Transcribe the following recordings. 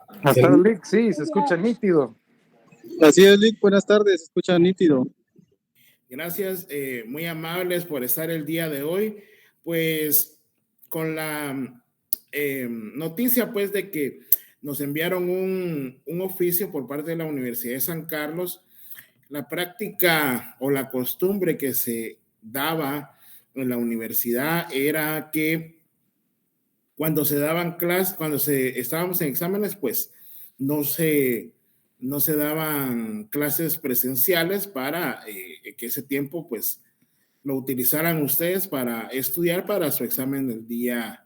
Buenas tardes, Lick. Sí, se escucha nítido. Así es, Lick. Buenas tardes. Se escucha nítido. Gracias, muy amables por estar el día de hoy. Pues con la noticia, pues, de que nos enviaron un oficio por parte de la Universidad de San Carlos, la práctica o la costumbre que se daba en la universidad era que cuando se daban clases, cuando estábamos en exámenes, pues no se daban clases presenciales para que ese tiempo pues lo utilizaran ustedes para estudiar para su examen del día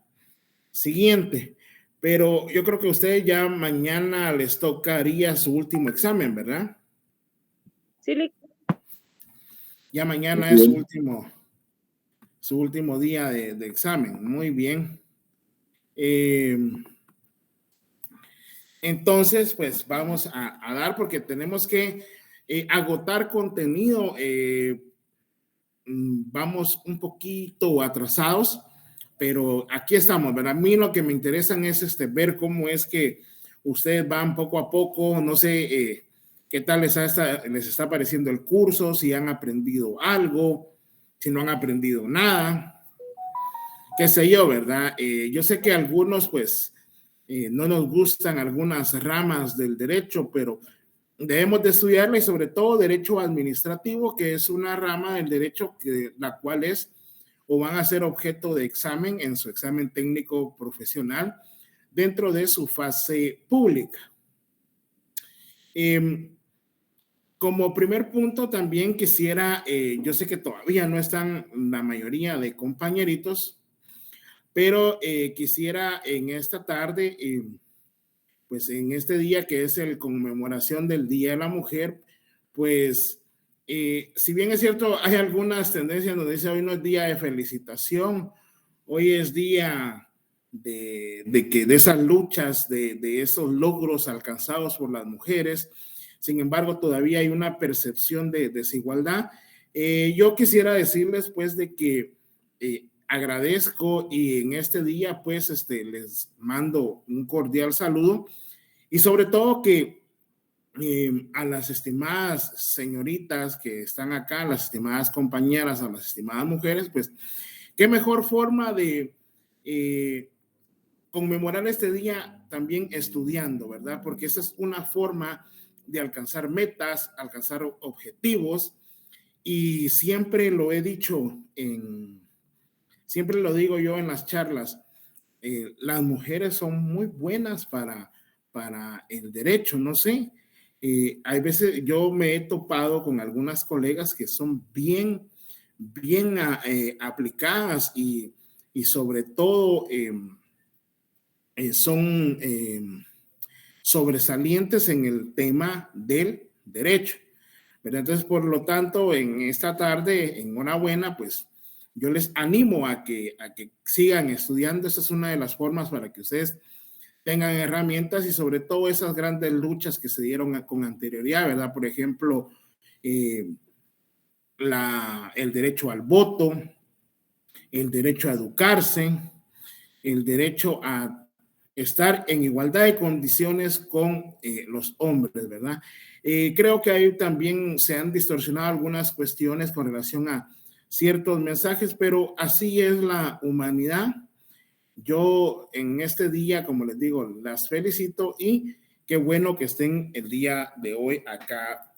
siguiente. Pero yo creo que ustedes ya mañana les tocaría su último examen, ¿verdad? Sí, Ya mañana es su último día de examen. Muy bien. Entonces, pues vamos a dar porque tenemos que agotar contenido. Vamos un poquito atrasados, pero aquí estamos, ¿verdad? A mí lo que me interesan es ver cómo es que ustedes van poco a poco. No sé qué tal les está pareciendo el curso, si han aprendido algo, si no han aprendido nada, qué sé yo, ¿verdad? Yo sé que algunos, pues, no nos gustan algunas ramas del derecho, pero debemos de estudiarla, y sobre todo derecho administrativo, que es una rama del derecho la cual es o van a ser objeto de examen en su examen técnico profesional dentro de su fase pública. Como primer punto también quisiera, yo sé que todavía no están la mayoría de compañeritos, pero quisiera en esta tarde, pues en este día que es el conmemoración del Día de la Mujer, pues si bien es cierto, hay algunas tendencias donde dice hoy no es día de felicitación, hoy es día de esas luchas, de esos logros alcanzados por las mujeres. Sin embargo, todavía hay una percepción de desigualdad. Yo quisiera decirles pues de que agradezco, y en este día pues les mando un cordial saludo, y sobre todo que a las estimadas señoritas que están acá, a las estimadas compañeras, a las estimadas mujeres, pues qué mejor forma de conmemorar este día también estudiando, ¿verdad? Porque esa es una forma de alcanzar metas, alcanzar objetivos, y siempre lo he dicho, siempre lo digo yo en las charlas, las mujeres son muy buenas para el derecho, no sé. Hay veces yo me he topado con algunas colegas que son bien aplicadas, y sobre todo son sobresalientes en el tema del derecho, ¿verdad? Entonces, por lo tanto, en esta tarde, enhorabuena, pues yo les animo a que sigan estudiando. Esa es una de las formas para que ustedes tengan herramientas, y sobre todo esas grandes luchas que se dieron con anterioridad, ¿verdad? Por ejemplo, el derecho al voto, el derecho a educarse, el derecho a estar en igualdad de condiciones con los hombres, ¿verdad? Creo que ahí también se han distorsionado algunas cuestiones con relación a ciertos mensajes, pero así es la humanidad. Yo en este día, como les digo, las felicito, y qué bueno que estén el día de hoy acá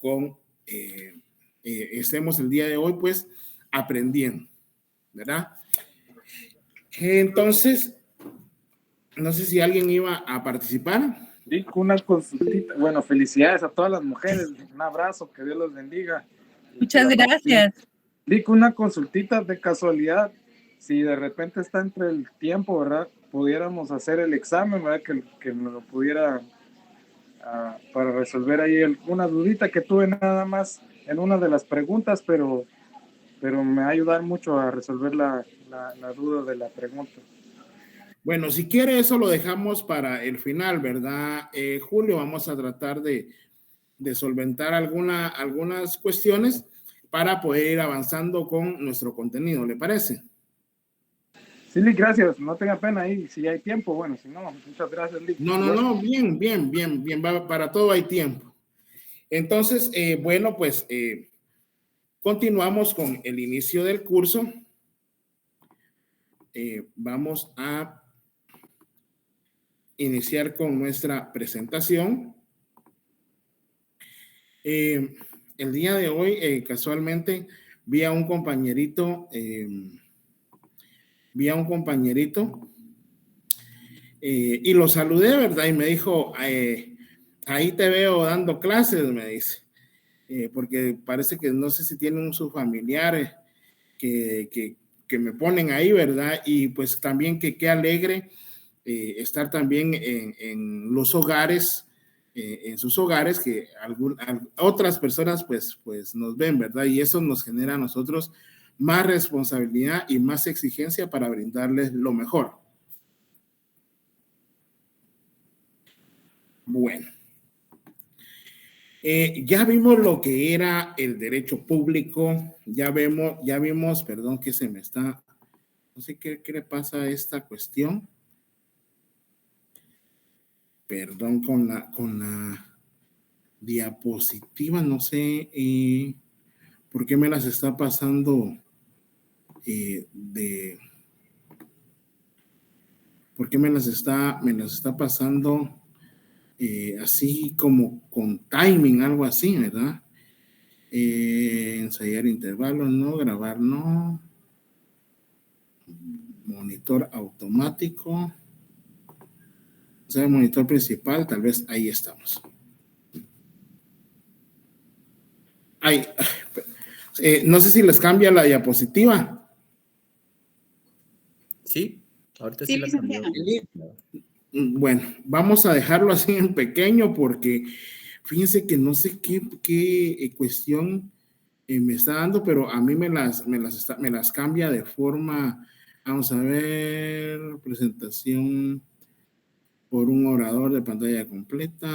estemos el día de hoy pues aprendiendo, ¿verdad? Entonces, no sé si alguien iba a participar. Y una consultita. Bueno, felicidades a todas las mujeres. Un abrazo, que Dios los bendiga. muchas gracias. Dico, una consultita de casualidad. Si de repente está entre el tiempo, ¿verdad? Pudiéramos hacer el examen, ¿verdad? Que me lo pudiera para resolver ahí alguna dudita que tuve nada más en una de las preguntas, pero me va a ayudar mucho a resolver la duda de la pregunta. Bueno, si quiere eso lo dejamos para el final, ¿verdad? Julio, vamos a tratar de solventar algunas cuestiones para poder ir avanzando con nuestro contenido, ¿le parece? Sí, Lick, gracias. No tenga pena ahí. Si hay tiempo, bueno, si no, muchas gracias, Lick. No, bien, para todo hay tiempo. Entonces, bueno, pues continuamos con el inicio del curso. Vamos a iniciar con nuestra presentación. El día de hoy, casualmente, vi a un compañerito y lo saludé, ¿verdad? Y me dijo, ahí te veo dando clases, me dice, porque parece que no sé si tienen sus familiares que me ponen ahí, ¿verdad? Y pues también que qué alegre estar también en los hogares, en sus hogares, que otras personas pues nos ven, ¿verdad? Y eso nos genera a nosotros más responsabilidad y más exigencia para brindarles lo mejor. Bueno, ya vimos lo que era el derecho público, ya vimos, perdón que se me está, no sé qué le pasa a esta cuestión. Perdón con la diapositiva, no sé por qué me las está pasando ¿por qué me las está pasando así como con timing, algo así, ¿verdad? Ensayar intervalos, no, grabar, no. Monitor automático. O sea, el monitor principal, tal vez ahí estamos. Ahí. No sé si les cambia la diapositiva. Sí, ahorita sí la cambió. Bueno, vamos a dejarlo así en pequeño porque fíjense que no sé qué cuestión me está dando, pero a mí me las cambia de forma, vamos a ver, presentación por un orador de pantalla completa.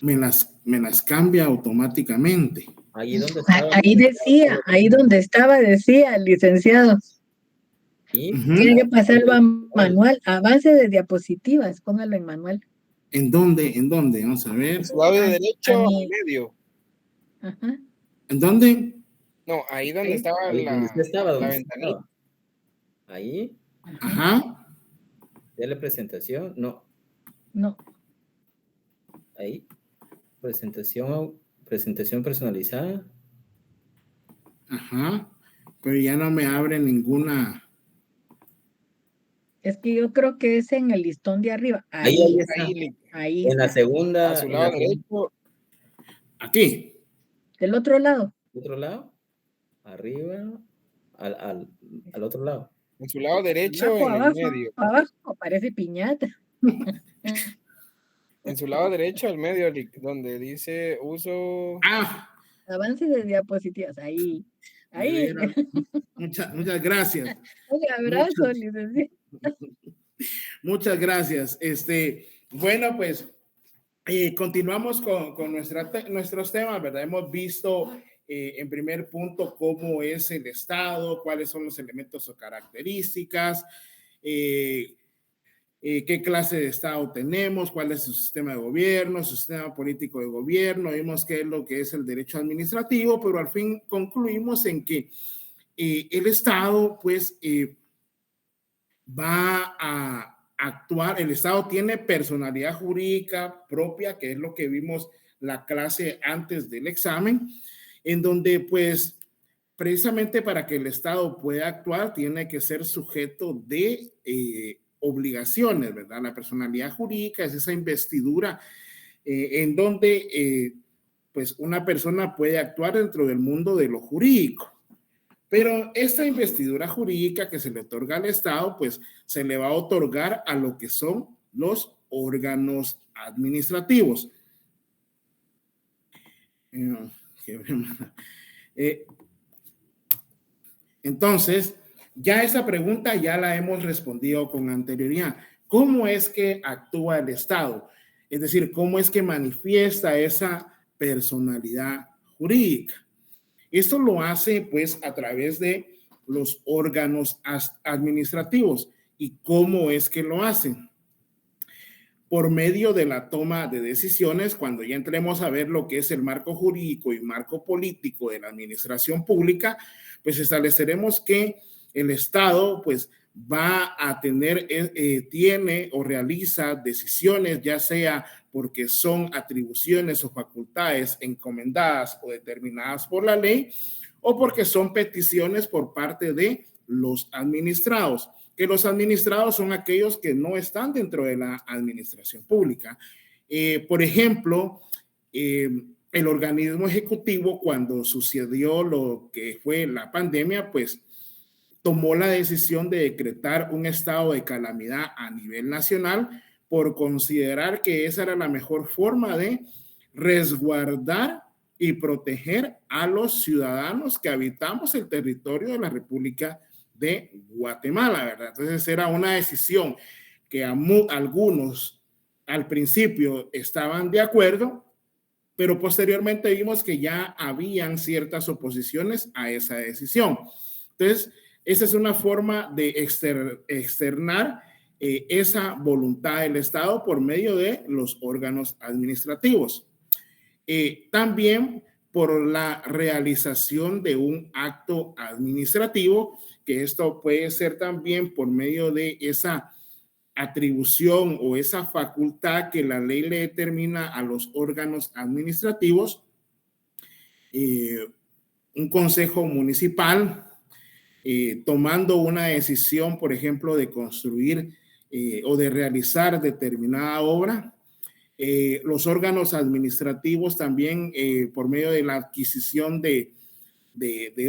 Me las cambia automáticamente. Ahí donde estaba. Ahí donde estaba, decía el licenciado. Tiene que pasarlo a manual, avance de diapositivas, póngalo en manual. ¿En dónde? Vamos a ver. En su lado derecho, en medio. Ajá. ¿En dónde? No, ahí donde estaba ahí la donde ventanita. estaba. Ahí. Ajá. Dale presentación. No. Ahí. Presentación personalizada. Ajá. Pero ya no me abre ninguna. Es que yo creo que es en el listón de arriba. Ahí En la segunda. A su lado derecho. Aquí. Del otro lado. Otro lado. Arriba. Al otro lado. En su lado derecho, en el medio. Abajo, parece piñata. En su lado derecho, al medio, donde dice uso. Avance de diapositivas. Ahí. Muchas gracias. Un abrazo, licenciado. Muchas gracias. Bueno, pues continuamos con nuestros temas, ¿verdad? Hemos visto en primer punto cómo es el Estado, cuáles son los elementos o características, qué clase de Estado tenemos, cuál es su sistema de gobierno, su sistema político de gobierno, vimos qué es lo que es el derecho administrativo, pero al fin concluimos en que el Estado, pues, va a actuar, el Estado tiene personalidad jurídica propia, que es lo que vimos la clase antes del examen, en donde pues precisamente para que el Estado pueda actuar tiene que ser sujeto de obligaciones, ¿verdad? La personalidad jurídica es esa investidura en donde pues una persona puede actuar dentro del mundo de lo jurídico. Pero esta investidura jurídica que se le otorga al Estado, pues se le va a otorgar a lo que son los órganos administrativos. Entonces, ya esa pregunta ya la hemos respondido con anterioridad. ¿Cómo es que actúa el Estado? Es decir, ¿cómo es que manifiesta esa personalidad jurídica? Esto lo hace pues a través de los órganos administrativos. ¿Y cómo es que lo hacen? Por medio de la toma de decisiones. Cuando ya entremos a ver lo que es el marco jurídico y marco político de la administración pública, pues estableceremos que el Estado pues va a tener, tiene o realiza decisiones, ya sea porque son atribuciones o facultades encomendadas o determinadas por la ley, o porque son peticiones por parte de los administrados, que los administrados son aquellos que no están dentro de la administración pública. Por ejemplo, el organismo ejecutivo, cuando sucedió lo que fue la pandemia, pues tomó la decisión de decretar un estado de calamidad a nivel nacional por considerar que esa era la mejor forma de resguardar y proteger a los ciudadanos que habitamos el territorio de la República de Guatemala, ¿verdad? Entonces era una decisión que algunos al principio estaban de acuerdo, pero posteriormente vimos que ya habían ciertas oposiciones a esa decisión. Entonces, esa es una forma de externar esa voluntad del Estado por medio de los órganos administrativos. También por la realización de un acto administrativo, que esto puede ser también por medio de esa atribución o esa facultad que la ley le determina a los órganos administrativos, un consejo municipal, tomando una decisión, por ejemplo, de construir o de realizar determinada obra. Los órganos administrativos también por medio de la adquisición de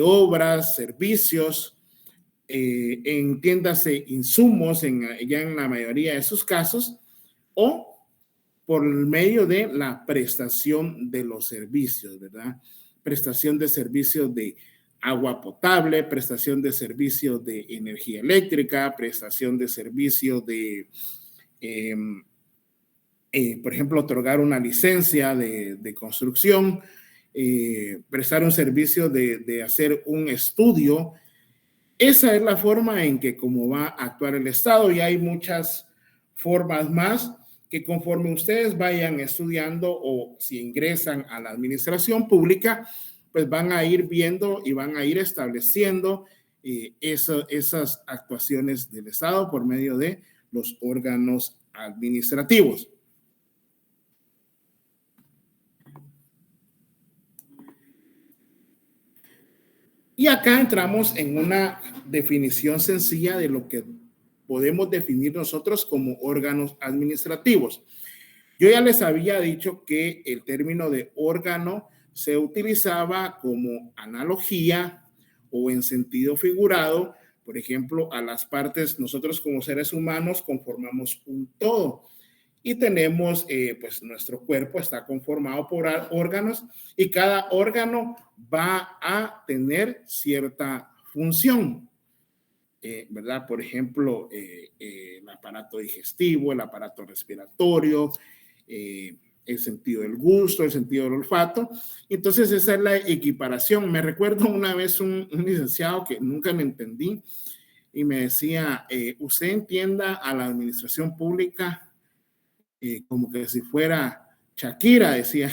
obras, servicios, entiéndase insumos ya en la mayoría de sus casos, o por medio de la prestación de los servicios, ¿verdad? Prestación de servicios de agua potable, prestación de servicios de energía eléctrica, prestación de servicios de, por ejemplo, otorgar una licencia de construcción, prestar un servicio de hacer un estudio. Esa es la forma en que como va a actuar el Estado, y hay muchas formas más que conforme ustedes vayan estudiando o si ingresan a la administración pública, pues van a ir viendo y van a ir estableciendo esas actuaciones del Estado por medio de los órganos administrativos. Y acá entramos en una definición sencilla de lo que podemos definir nosotros como órganos administrativos. Yo ya les había dicho que el término de órgano se utilizaba como analogía o en sentido figurado. Por ejemplo, a las partes, nosotros como seres humanos conformamos un todo. Y tenemos, pues nuestro cuerpo está conformado por órganos y cada órgano va a tener cierta función, ¿verdad? Por ejemplo, el aparato digestivo, el aparato respiratorio, el sentido del gusto, el sentido del olfato. Entonces esa es la equiparación. Me recuerdo una vez un licenciado que nunca me entendí y me decía, usted entienda a la administración pública como que si fuera Shakira, decía,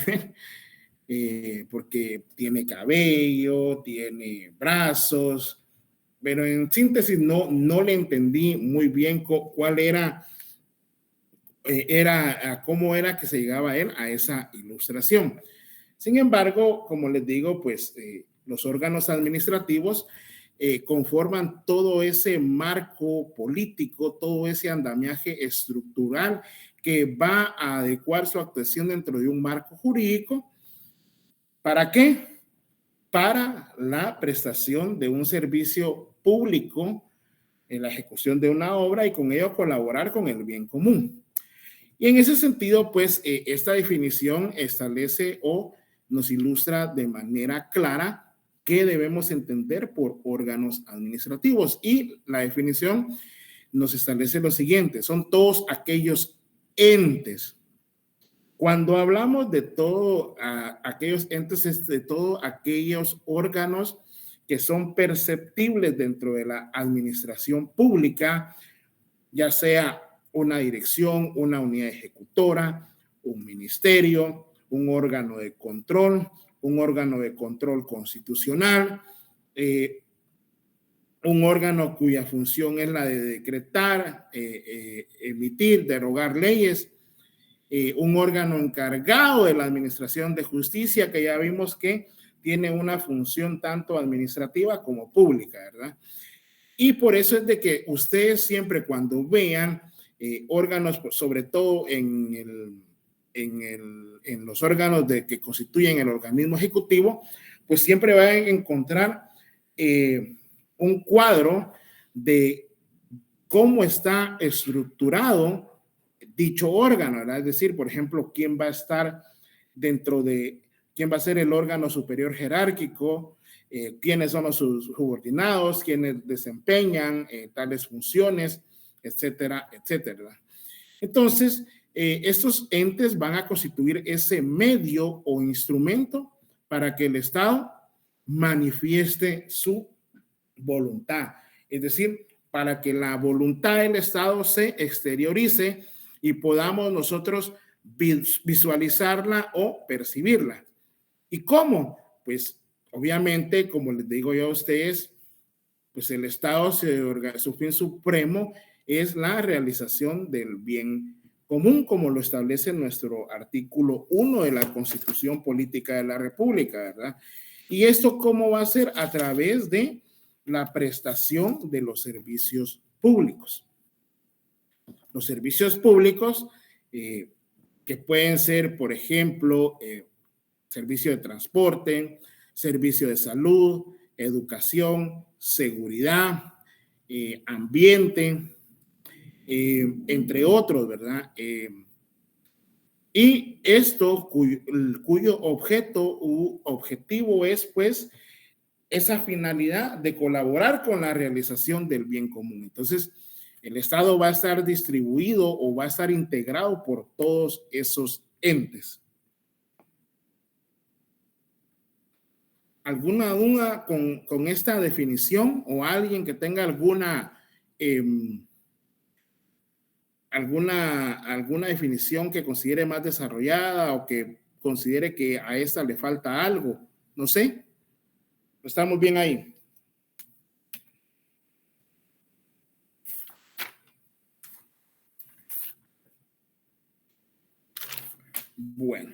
porque tiene cabello, tiene brazos, pero en síntesis no le entendí muy bien cuál era, cómo era que se llegaba él a esa ilustración. Sin embargo, como les digo, pues los órganos administrativos conforman todo ese marco político, todo ese andamiaje estructural que va a adecuar su actuación dentro de un marco jurídico. ¿Para qué? Para la prestación de un servicio público en la ejecución de una obra y con ello colaborar con el bien común. Y en ese sentido, pues, esta definición establece o nos ilustra de manera clara qué debemos entender por órganos administrativos. Y la definición nos establece lo siguiente: son todos aquellos entes Cuando hablamos de todo aquellos entes, de todos aquellos órganos que son perceptibles dentro de la administración pública, ya sea una dirección, una unidad ejecutora, un ministerio, un órgano de control constitucional, un órgano cuya función es la de decretar, emitir, derogar leyes, un órgano encargado de la administración de justicia, que ya vimos que tiene una función tanto administrativa como pública, ¿verdad? Y por eso es de que ustedes siempre cuando vean órganos, sobre todo en los órganos que constituyen el organismo ejecutivo, pues siempre van a encontrar un cuadro de cómo está estructurado dicho órgano, ¿verdad? Es decir, por ejemplo, quién va a estar quién va a ser el órgano superior jerárquico, quiénes son los subordinados, quiénes desempeñan tales funciones, etcétera, etcétera. Entonces, estos entes van a constituir ese medio o instrumento para que el Estado manifieste su voluntad, es decir, para que la voluntad del Estado se exteriorice y podamos nosotros visualizarla o percibirla. ¿Y cómo? Pues obviamente, como les digo yo a ustedes, pues el Estado, su fin supremo es la realización del bien común, como lo establece nuestro artículo 1 de la Constitución Política de la República, ¿verdad? ¿Y esto cómo va a ser? A través de la prestación de los servicios públicos. Los servicios públicos que pueden ser, por ejemplo, servicio de transporte, servicio de salud, educación, seguridad, ambiente, entre otros, ¿verdad? Y esto cuyo objetivo es, pues, esa finalidad de colaborar con la realización del bien común. Entonces, el Estado va a estar distribuido o va a estar integrado por todos esos entes. ¿Alguna duda con esta definición o alguien que tenga alguna definición que considere más desarrollada o que considere que a esta le falta algo? No sé. ¿Estamos bien ahí? Bueno.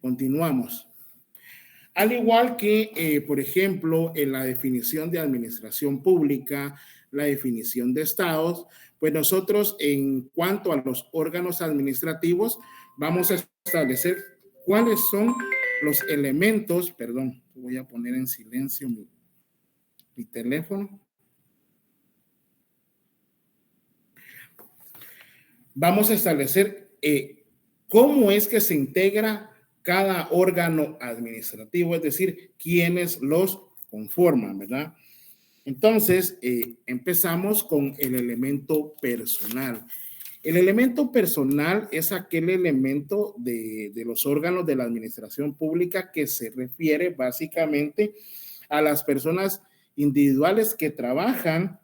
Continuamos. Al igual que, por ejemplo, en la definición de administración pública, la definición de estados, pues nosotros en cuanto a los órganos administrativos vamos a establecer cuáles son los elementos, perdón, voy a poner en silencio mi teléfono. Vamos a establecer cómo es que se integra cada órgano administrativo, es decir, quiénes los conforman, ¿verdad? Entonces, empezamos con el elemento personal. El elemento personal es aquel elemento de los órganos de la administración pública que se refiere básicamente a las personas individuales que trabajan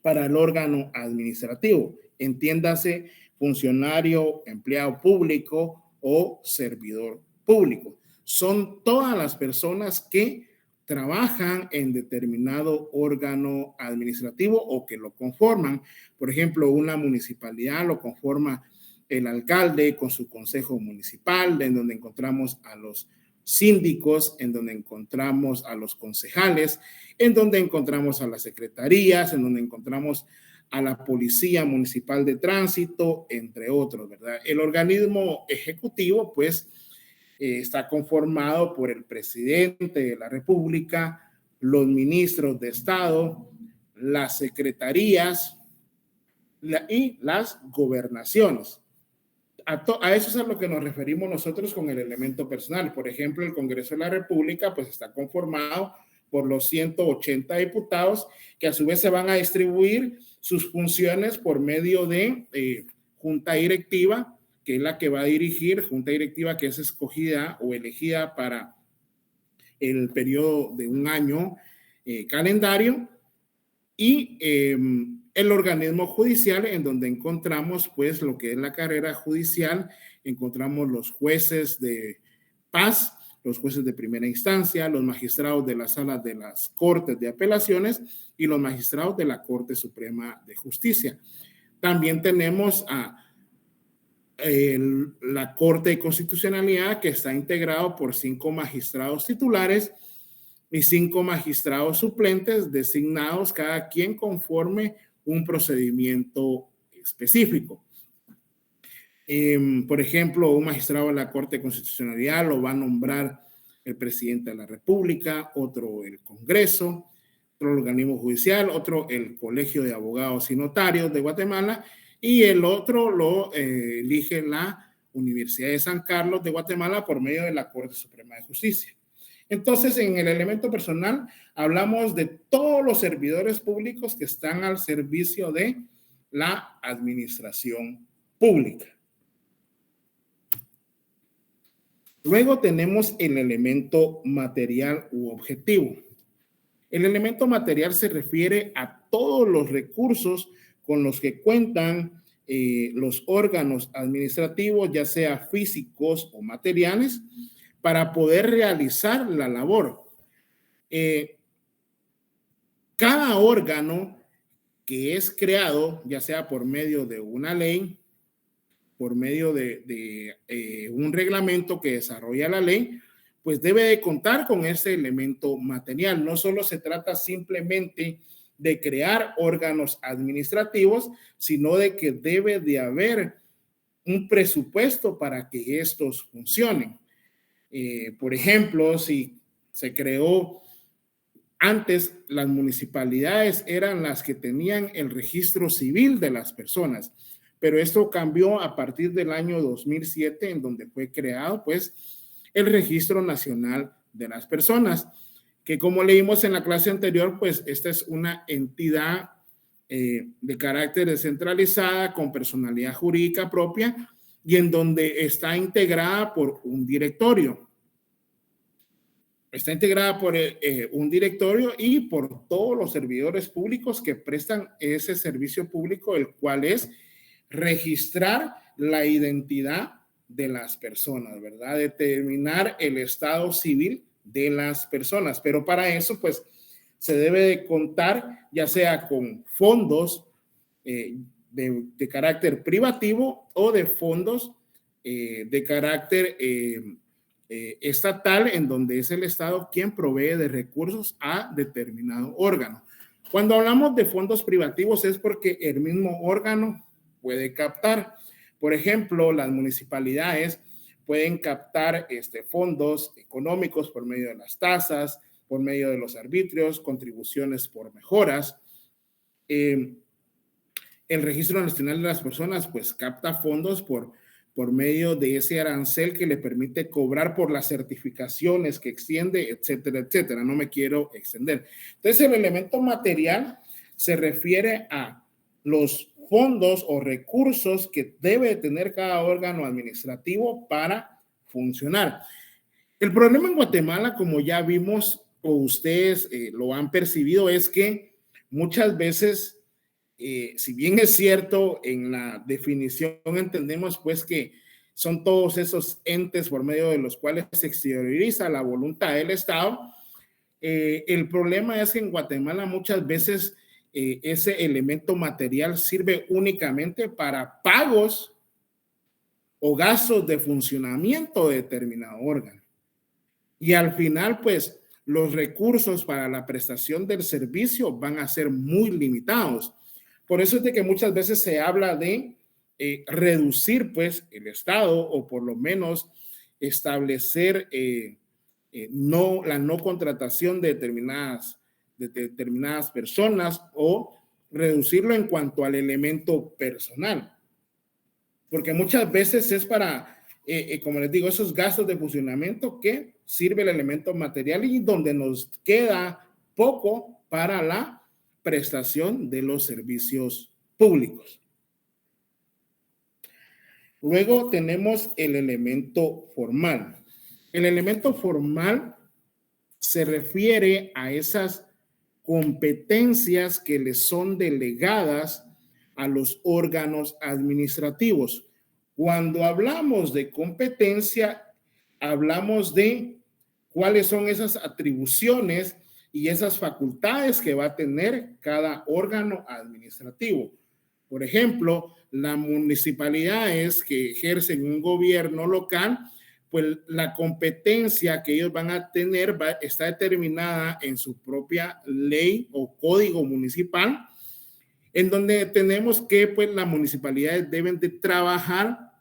para el órgano administrativo. Entiéndase, funcionario, empleado público o servidor público. Son todas las personas que trabajan en determinado órgano administrativo o que lo conforman. Por ejemplo, una municipalidad lo conforma el alcalde con su consejo municipal, en donde encontramos a los síndicos, en donde encontramos a los concejales, en donde encontramos a las secretarías, en donde encontramos a la Policía Municipal de Tránsito, entre otros, ¿verdad? El organismo ejecutivo, pues, está conformado por el presidente de la República, los ministros de Estado, las secretarías y las gobernaciones. A eso es a lo que nos referimos nosotros con el elemento personal. Por ejemplo, el Congreso de la República, pues, está conformado por los 180 diputados, que a su vez se van a distribuir sus funciones por medio de junta directiva, que es la que va a dirigir, junta directiva que es escogida o elegida para el periodo de un año calendario, y el organismo judicial, en donde encontramos pues lo que es la carrera judicial. Encontramos los jueces de paz, los jueces de primera instancia, los magistrados de las salas de las cortes de apelaciones y los magistrados de la Corte Suprema de Justicia. También tenemos a la Corte de Constitucionalidad, que está integrado por 5 magistrados titulares y 5 magistrados suplentes designados cada quien conforme un procedimiento específico. Por ejemplo, un magistrado de la Corte de Constitucionalidad lo va a nombrar el presidente de la República, otro el Congreso, otro el organismo judicial, otro el Colegio de Abogados y Notarios de Guatemala, y el otro lo elige la Universidad de San Carlos de Guatemala por medio de la Corte Suprema de Justicia. Entonces, en el elemento personal, hablamos de todos los servidores públicos que están al servicio de la administración pública. Luego tenemos el elemento material u objetivo. El elemento material se refiere a todos los recursos con los que cuentan los órganos administrativos, ya sea físicos o materiales, para poder realizar la labor. Cada órgano que es creado, ya sea por medio de una ley, por medio de un reglamento que desarrolla la ley, pues debe de contar con ese elemento material. No solo se trata simplemente de crear órganos administrativos, sino de que debe de haber un presupuesto para que estos funcionen. Por ejemplo, si se creó antes, las municipalidades eran las que tenían el registro civil de las personas, pero esto cambió a partir del año 2007, en donde fue creado pues el Registro Nacional de las Personas, que como leímos en la clase anterior, pues esta es una entidad de carácter descentralizada con personalidad jurídica propia y en donde está integrada por un directorio. Está integrada por un directorio y por todos los servidores públicos que prestan ese servicio público, el cual es registrar la identidad de las personas, ¿verdad? Determinar el estado civil de las personas. Pero para eso, pues, se debe de contar ya sea con fondos de carácter privativo o de fondos de carácter estatal, en donde es el Estado quien provee de recursos a determinado órgano. Cuando hablamos de fondos privativos es porque el mismo órgano puede captar. Por ejemplo, las municipalidades pueden captar fondos económicos por medio de las tasas, por medio de los arbitrios, contribuciones por mejoras. El Registro Nacional de las Personas pues capta fondos por medio de ese arancel que le permite cobrar por las certificaciones que extiende, etcétera, etcétera. No me quiero extender. Entonces, el elemento material se refiere a los fondos o recursos que debe tener cada órgano administrativo para funcionar. El problema en Guatemala, como ya vimos o ustedes lo han percibido, es que muchas veces, si bien es cierto, en la definición entendemos pues que son todos esos entes por medio de los cuales se exterioriza la voluntad del Estado, el problema es que en Guatemala muchas veces ese elemento material sirve únicamente para pagos o gastos de funcionamiento de determinado órgano. Y al final, pues, los recursos para la prestación del servicio van a ser muy limitados. Por eso es de que muchas veces se habla de reducir, pues, el Estado o por lo menos establecer la no contratación de determinadas personas o reducirlo en cuanto al elemento personal. Porque muchas veces es para, como les digo, esos gastos de funcionamiento que sirve el elemento material y donde nos queda poco para la prestación de los servicios públicos. Luego tenemos el elemento formal. El elemento formal se refiere a esas competencias que le son delegadas a los órganos administrativos. Cuando hablamos de competencia, hablamos de cuáles son esas atribuciones y esas facultades que va a tener cada órgano administrativo. Por ejemplo, las municipalidades que ejercen un gobierno local, pues la competencia que ellos van a tener está determinada en su propia ley o código municipal, en donde tenemos que pues las municipalidades deben de trabajar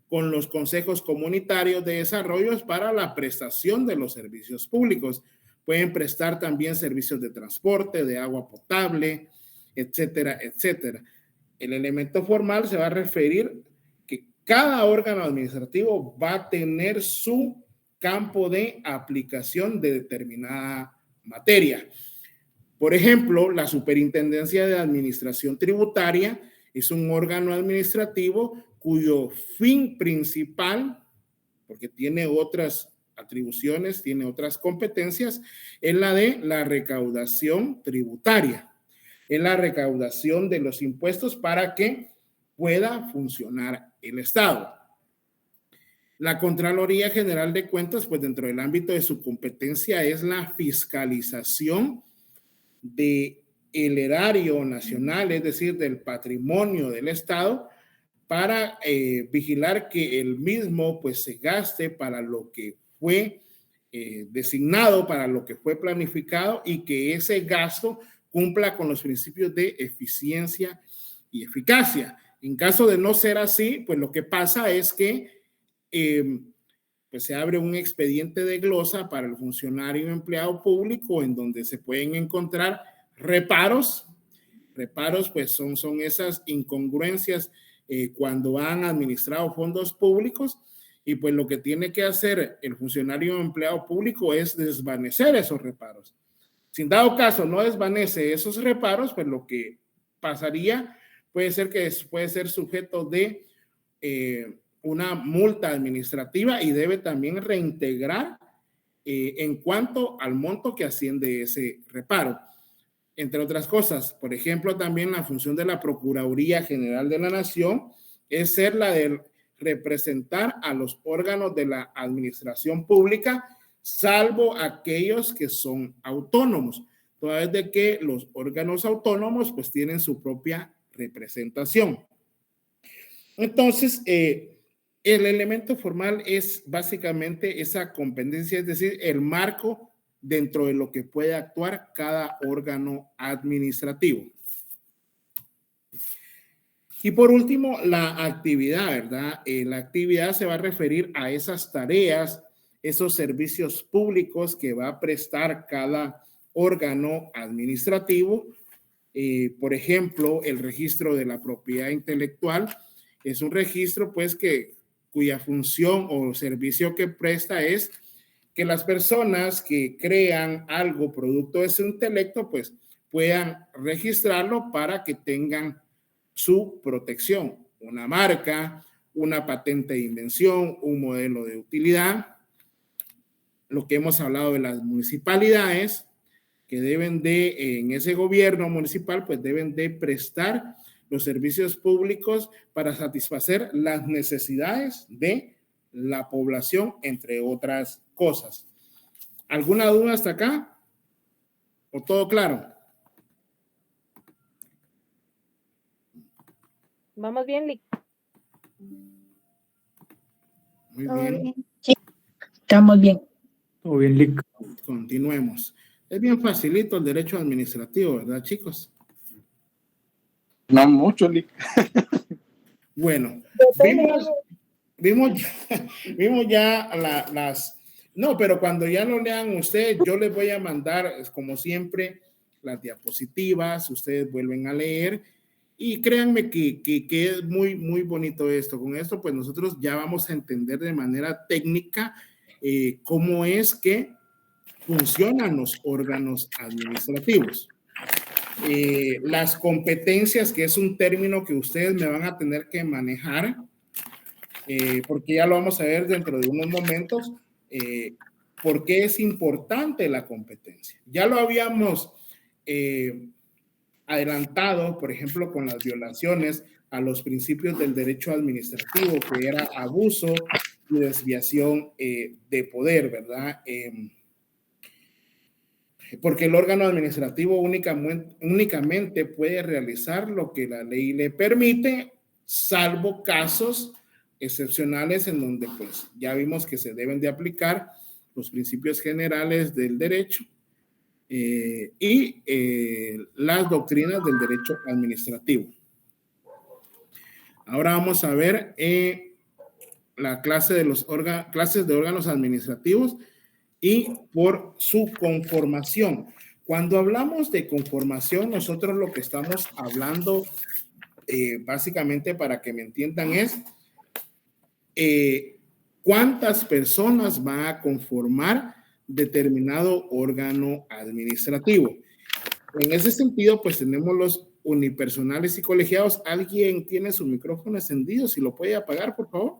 con los consejos comunitarios de desarrollo para la prestación de los servicios públicos. Pueden prestar también servicios de transporte, de agua potable, etcétera, etcétera. El elemento formal se va a referir que cada órgano administrativo va a tener su campo de aplicación de determinada materia. Por ejemplo, la Superintendencia de Administración Tributaria es un órgano administrativo cuyo fin principal, porque tiene otras atribuciones, tiene otras competencias, es la de la recaudación tributaria, es la recaudación de los impuestos para que pueda funcionar el Estado. La Contraloría General de Cuentas, pues dentro del ámbito de su competencia es la fiscalización del erario nacional, es decir, del patrimonio del Estado, para vigilar que el mismo pues se gaste para lo que fue designado, para lo que fue planificado, y que ese gasto cumpla con los principios de eficiencia y eficacia. En caso de no ser así, pues lo que pasa es que pues se abre un expediente de glosa para el funcionario o empleado público en donde se pueden encontrar reparos. Reparos pues son esas incongruencias cuando han administrado fondos públicos, y pues lo que tiene que hacer el funcionario o empleado público es desvanecer esos reparos. Si en dado caso no desvanece esos reparos, pues lo que pasaría puede ser que puede ser sujeto de una multa administrativa y debe también reintegrar en cuanto al monto que asciende ese reparo. Entre otras cosas, por ejemplo, también la función de la Procuraduría General de la Nación es ser la de representar a los órganos de la administración pública, salvo aquellos que son autónomos, toda vez de que los órganos autónomos pues tienen su propia representación. Entonces, el elemento formal es básicamente esa competencia, es decir, el marco dentro de lo que puede actuar cada órgano administrativo. Y por último, la actividad, ¿verdad? La actividad se va a referir a esas tareas, esos servicios públicos que va a prestar cada órgano administrativo. Por ejemplo, el registro de la propiedad intelectual es un registro, pues, cuya función o servicio que presta es que las personas que crean algo producto de su intelecto, pues, puedan registrarlo para que tengan su protección, una marca, una patente de invención, un modelo de utilidad. Lo que hemos hablado de las municipalidades, que deben de, en ese gobierno municipal, pues deben de prestar los servicios públicos para satisfacer las necesidades de la población, entre otras cosas. ¿Alguna duda hasta acá? ¿O todo claro? Vamos bien, Lick. Muy bien. Sí, estamos bien. Todo bien, Lick. Continuemos. Es bien facilito el derecho administrativo, ¿verdad, chicos? No mucho, Lick. Bueno, vimos ya las... No, pero cuando ya lo lean ustedes, yo les voy a mandar, como siempre, las diapositivas, ustedes vuelven a leer, y créanme que es muy, muy bonito esto. Con esto, pues nosotros ya vamos a entender de manera técnica cómo es que funcionan los órganos administrativos. Las competencias, que es un término que ustedes me van a tener que manejar, porque ya lo vamos a ver dentro de unos momentos, por qué es importante la competencia. Ya lo habíamos adelantado, por ejemplo, con las violaciones a los principios del derecho administrativo, que era abuso y desviación de poder, ¿verdad? Porque el órgano administrativo únicamente puede realizar lo que la ley le permite, salvo casos excepcionales en donde pues ya vimos que se deben de aplicar los principios generales del derecho y las doctrinas del derecho administrativo. Ahora vamos a ver la clase de clases de órganos administrativos y por su conformación. Cuando hablamos de conformación, nosotros lo que estamos hablando, básicamente para que me entiendan, es cuántas personas va a conformar determinado órgano administrativo. En ese sentido, pues tenemos los unipersonales y colegiados. ¿Alguien tiene su micrófono encendido? Si lo puede apagar, por favor.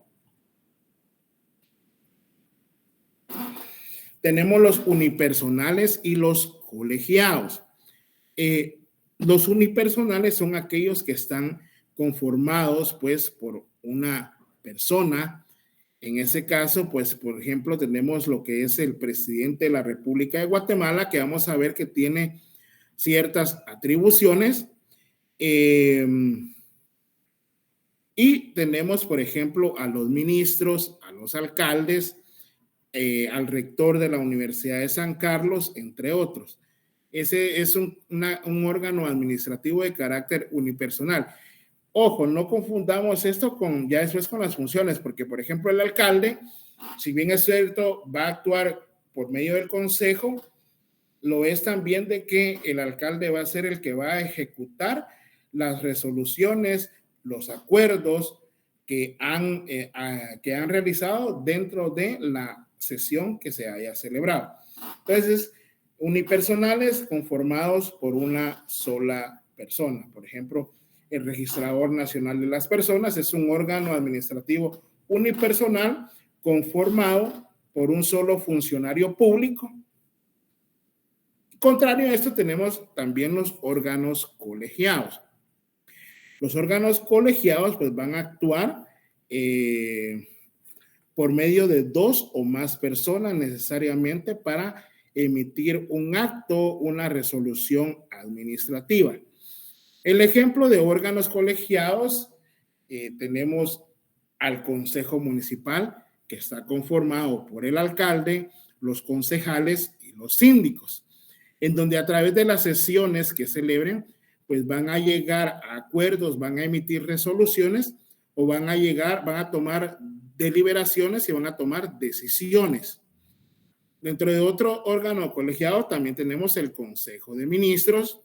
Tenemos los unipersonales y los colegiados. Los unipersonales son aquellos que están conformados pues por una persona. En ese caso, pues, por ejemplo, tenemos lo que es el presidente de la República de Guatemala, que vamos a ver que tiene ciertas atribuciones. Y tenemos, por ejemplo, a los ministros, a los alcaldes, al rector de la Universidad de San Carlos, entre otros. Ese es un órgano administrativo de carácter unipersonal. Ojo, no confundamos esto con ya después con las funciones, porque por ejemplo el alcalde, si bien es cierto, va a actuar por medio del consejo, lo es también de que el alcalde va a ser el que va a ejecutar las resoluciones, los acuerdos que han realizado dentro de la sesión que se haya celebrado. Entonces, unipersonales conformados por una sola persona. Por ejemplo, el Registrador Nacional de las Personas es un órgano administrativo unipersonal conformado por un solo funcionario público. Contrario a esto, tenemos también los órganos colegiados. Los órganos colegiados pues van a actuar por medio de dos o más personas necesariamente para emitir un acto, una resolución administrativa. El ejemplo de órganos colegiados, tenemos al Consejo Municipal, que está conformado por el alcalde, los concejales y los síndicos, en donde a través de las sesiones que celebren, pues van a llegar a acuerdos, van a emitir resoluciones o van a tomar deliberaciones y van a tomar decisiones. Dentro de otro órgano colegiado también tenemos el Consejo de Ministros,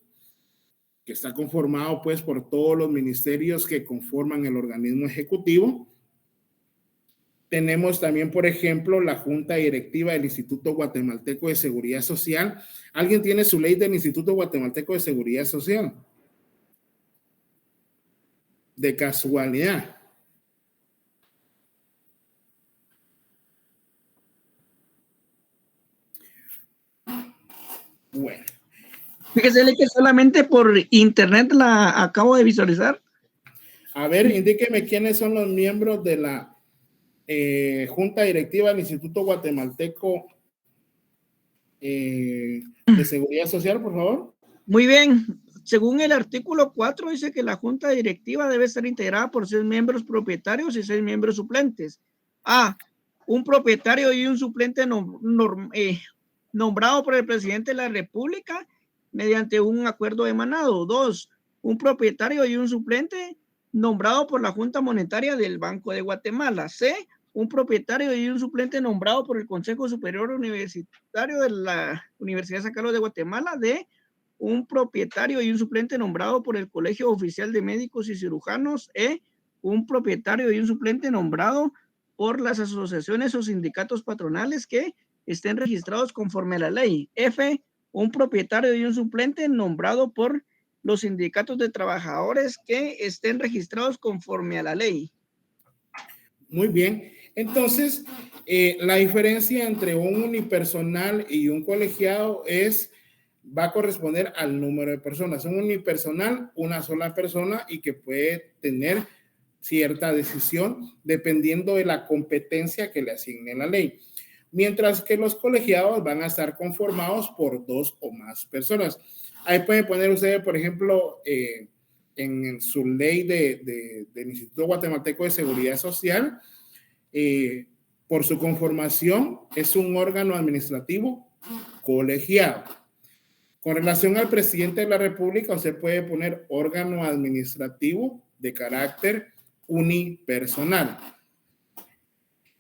que está conformado pues por todos los ministerios que conforman el organismo ejecutivo. Tenemos también, por ejemplo, la Junta Directiva del Instituto Guatemalteco de Seguridad Social. ¿Alguien tiene su ley del Instituto Guatemalteco de Seguridad Social? De casualidad. Bueno. Fíjese que solamente por internet la acabo de visualizar. A ver, indíqueme quiénes son los miembros de la Junta Directiva del Instituto Guatemalteco de Seguridad Social, por favor. Muy bien. Según el artículo 4, dice que la Junta Directiva debe estar integrada por 6 miembros propietarios y 6 miembros suplentes. A. Un propietario y un suplente nombrado por el presidente de la República mediante un acuerdo emanado. 2. Un propietario y un suplente nombrado por la Junta Monetaria del Banco de Guatemala. C. Un propietario y un suplente nombrado por el Consejo Superior Universitario de la Universidad de San Carlos de Guatemala. D. Un propietario y un suplente nombrado por el Colegio Oficial de Médicos y Cirujanos. E. Un propietario y un suplente nombrado por las asociaciones o sindicatos patronales que estén registrados conforme a la ley. F, un propietario y un suplente nombrado por los sindicatos de trabajadores que estén registrados conforme a la ley. Muy bien. Entonces, la diferencia entre un unipersonal y un colegiado va a corresponder al número de personas. Un unipersonal, una sola persona y que puede tener cierta decisión dependiendo de la competencia que le asigne la ley. Mientras que los colegiados van a estar conformados por 2 o más personas. Ahí pueden poner ustedes, por ejemplo, en su ley del Instituto Guatemalteco de Seguridad Social, por su conformación es un órgano administrativo colegiado. Con relación al presidente de la República, usted puede poner órgano administrativo de carácter unipersonal.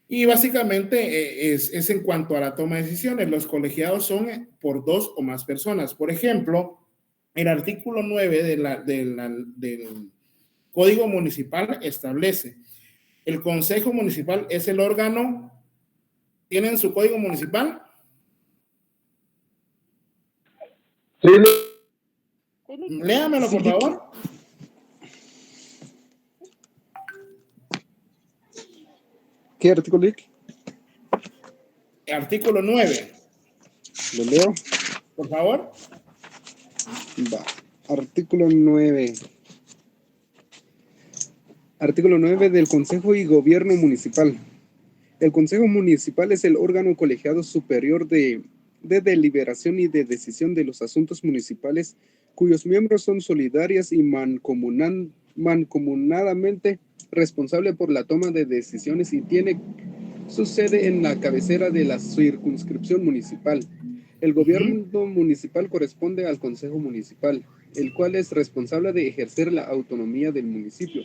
Y básicamente es en cuanto a la toma de decisiones. Los colegiados son por 2 o más personas. Por ejemplo, el artículo 9 del Código Municipal establece: el Consejo Municipal es el órgano. ¿Tienen su Código Municipal? Sí. Léamelo, por favor. ¿Qué artículo, Lick? Artículo 9. ¿Lo leo? Por favor. Va. Artículo 9. Artículo 9 del Consejo y Gobierno Municipal. El Consejo Municipal es el órgano colegiado superior de deliberación y de decisión de los asuntos municipales, cuyos miembros son solidarias y mancomunadamente responsables por la toma de decisiones y tiene su sede en la cabecera de la circunscripción municipal. El gobierno municipal corresponde al Consejo Municipal, el cual es responsable de ejercer la autonomía del municipio.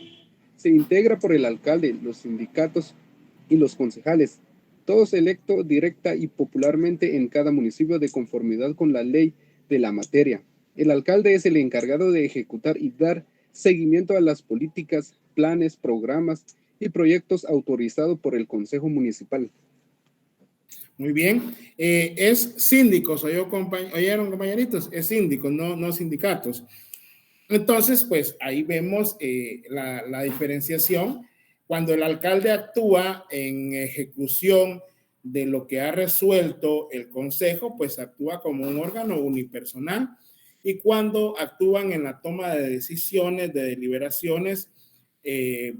Se integra por el alcalde, los sindicatos y los concejales, todos electos directa y popularmente en cada municipio de conformidad con la ley de la materia. El alcalde es el encargado de ejecutar y dar seguimiento a las políticas, planes, programas y proyectos autorizados por el Consejo Municipal. Muy bien. Es síndicos, oyeron, compañeritos, es síndicos, no sindicatos. Entonces, pues ahí vemos la diferenciación. Cuando el alcalde actúa en ejecución de lo que ha resuelto el consejo, pues actúa como un órgano unipersonal. Y cuando actúan en la toma de decisiones, de deliberaciones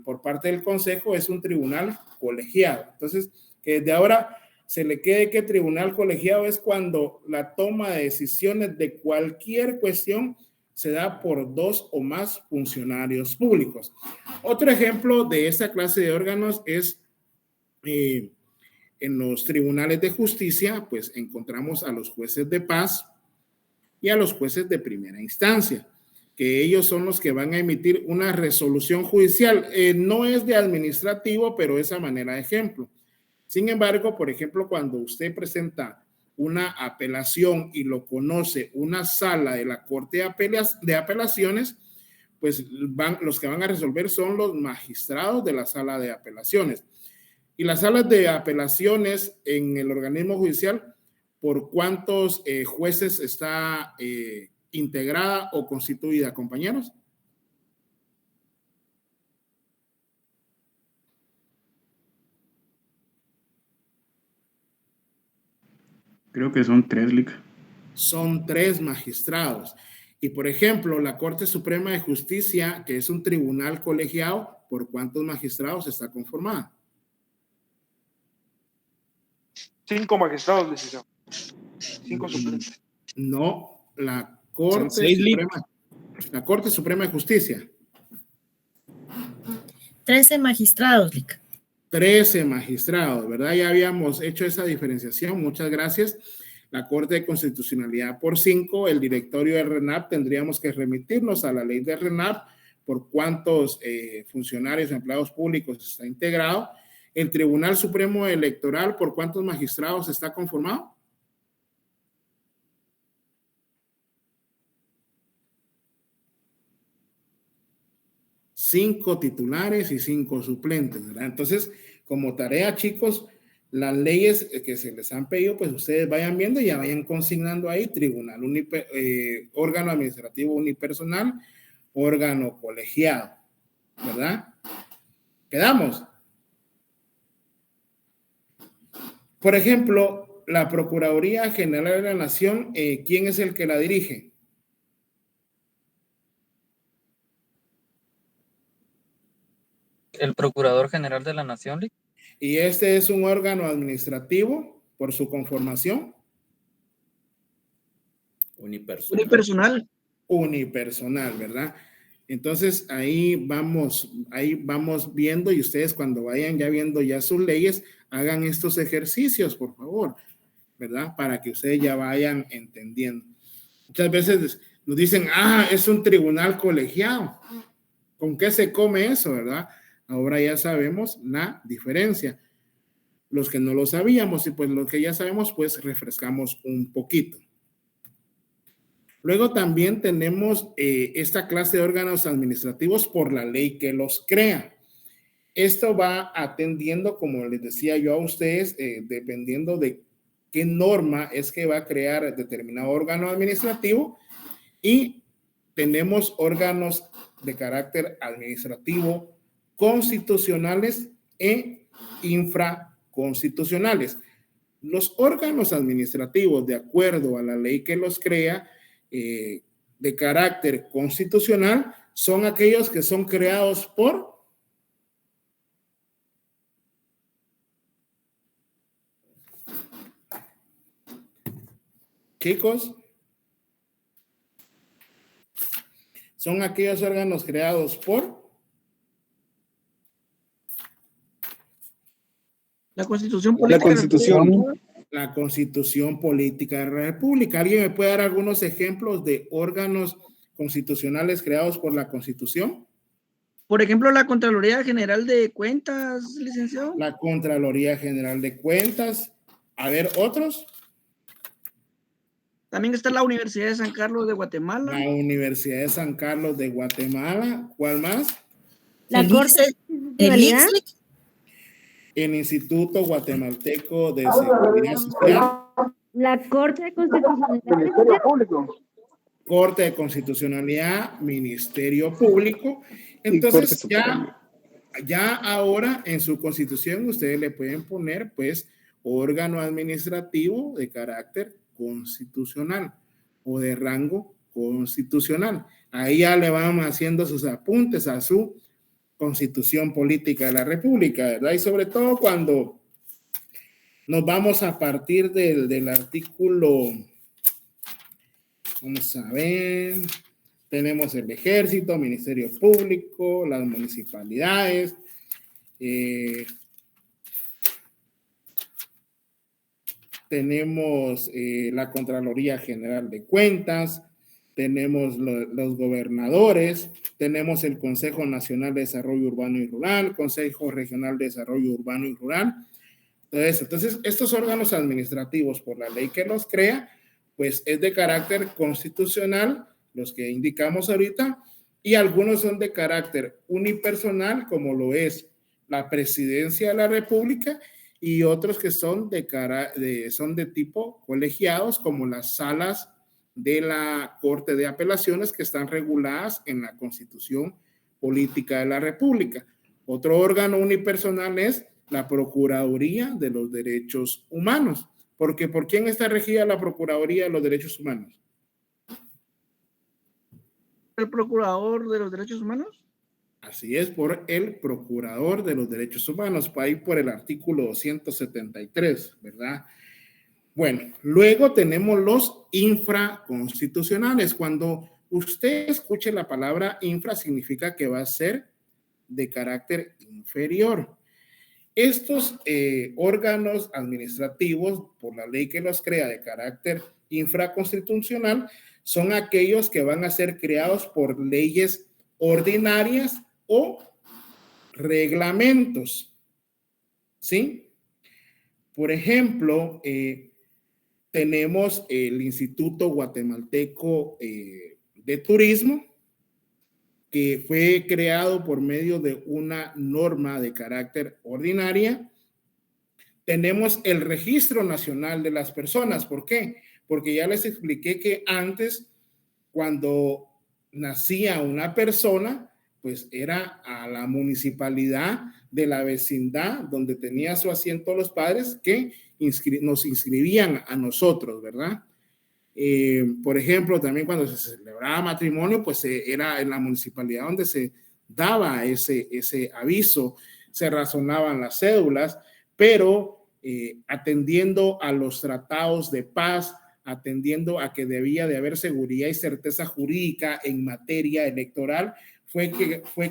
por parte del consejo, es un tribunal colegiado. Entonces, que desde ahora se le quede que tribunal colegiado es cuando la toma de decisiones de cualquier cuestión se da por 2 o más funcionarios públicos. Otro ejemplo de esta clase de órganos es en los tribunales de justicia, pues encontramos a los jueces de paz y a los jueces de primera instancia, que ellos son los que van a emitir una resolución judicial. No es de administrativo, pero es a manera de ejemplo. Sin embargo, por ejemplo, cuando usted presenta una apelación y lo conoce una sala de la Corte de Apelaciones, pues los que van a resolver son los magistrados de la sala de apelaciones. Y las salas de apelaciones en el organismo judicial, ¿por cuántos jueces está integrada o constituida, compañeros? Creo que son 3, Lick. Son 3 magistrados. Y, por ejemplo, la Corte Suprema de Justicia, que es un tribunal colegiado, ¿por cuántos magistrados está conformada? 5 magistrados, decisión. 5 suplentes. No, la Corte Suprema de Justicia. 13 magistrados, Lick. 13 magistrados, ¿verdad? Ya habíamos hecho esa diferenciación, muchas gracias. La Corte de Constitucionalidad por 5, el directorio del RENAP tendríamos que remitirnos a la ley del RENAP por cuántos funcionarios o empleados públicos está integrado. El Tribunal Supremo Electoral, ¿por cuántos magistrados está conformado? cinco titulares y 5 suplentes, ¿verdad? Entonces, como tarea, chicos, las leyes que se les han pedido, pues ustedes vayan viendo y ya vayan consignando ahí: tribunal, órgano administrativo unipersonal, órgano colegiado, ¿verdad? ¿Quedamos? Por ejemplo, la Procuraduría General de la Nación, ¿quién es el que la dirige? El Procurador General de la Nación. Y este es un órgano administrativo por su conformación. Unipersonal. Unipersonal, ¿verdad? Entonces ahí vamos viendo, y ustedes cuando vayan ya viendo ya sus leyes, hagan estos ejercicios, por favor, ¿verdad? Para que ustedes ya vayan entendiendo. Muchas veces nos dicen, es un tribunal colegiado. ¿Con qué se come eso, verdad? Ahora ya sabemos la diferencia. Los que no lo sabíamos, y pues los que ya sabemos, pues refrescamos un poquito. Luego también tenemos esta clase de órganos administrativos por la ley que los crea. Esto va atendiendo, como les decía yo a ustedes, dependiendo de qué norma es que va a crear determinado órgano administrativo, y tenemos órganos de carácter administrativo constitucionales e infraconstitucionales. Los órganos administrativos, de acuerdo a la ley que los crea, de carácter constitucional, son aquellos que son creados por chicos, son aquellos órganos creados por la Constitución Política. La Constitución Política de la República. ¿Alguien me puede dar algunos ejemplos de órganos constitucionales creados por la Constitución? Por ejemplo, la Contraloría General de Cuentas, licenciado. La Contraloría General de Cuentas. A ver, ¿otros? También está la Universidad de San Carlos de Guatemala. La Universidad de San Carlos de Guatemala. ¿Cuál más? La Corte. El Instituto Guatemalteco de Seguridad Social. La Corte de Constitucionalidad. Ministerio Público. Corte de Constitucionalidad, Ministerio Público. Entonces ya ahora en su constitución ustedes le pueden poner pues órgano administrativo de carácter constitucional o de rango constitucional. Ahí ya le van haciendo sus apuntes a su Constitución Política de la República, ¿verdad? Y sobre todo cuando nos vamos a partir del artículo, vamos a ver, tenemos el Ejército, Ministerio Público, las municipalidades, tenemos la Contraloría General de Cuentas, tenemos los gobernadores, tenemos el Consejo Nacional de Desarrollo Urbano y Rural, Consejo Regional de Desarrollo Urbano y Rural. Entonces, estos órganos administrativos, por la ley que los crea, pues es de carácter constitucional, los que indicamos ahorita, y algunos son de carácter unipersonal, como lo es la Presidencia de la República, y otros que son son de tipo colegiados, como las salas de la Corte de Apelaciones, que están reguladas en la Constitución Política de la República. Otro órgano unipersonal es la Procuraduría de los Derechos Humanos. Porque ¿por quién está regida la Procuraduría de los Derechos Humanos? ¿El Procurador de los Derechos Humanos? Así es, por el Procurador de los Derechos Humanos, ahí por el artículo 273, ¿verdad? Bueno, luego tenemos los infraconstitucionales. Cuando usted escuche la palabra infra, significa que va a ser de carácter inferior. Estos órganos administrativos, por la ley que los crea de carácter infraconstitucional, son aquellos que van a ser creados por leyes ordinarias o reglamentos, ¿sí? Por ejemplo, tenemos el Instituto Guatemalteco de Turismo, que fue creado por medio de una norma de carácter ordinaria. tenemos el Registro Nacional de las Personas. ¿Por qué? Porque ya les expliqué que antes, cuando nacía una persona, pues era a la municipalidad de la vecindad donde tenía su asiento los padres que nos inscribían a nosotros, ¿verdad? Por ejemplo, también cuando se celebraba matrimonio, pues era en la municipalidad donde se daba ese aviso, se razonaban las cédulas, pero atendiendo a los tratados de paz, atendiendo a que debía de haber seguridad y certeza jurídica en materia electoral, fue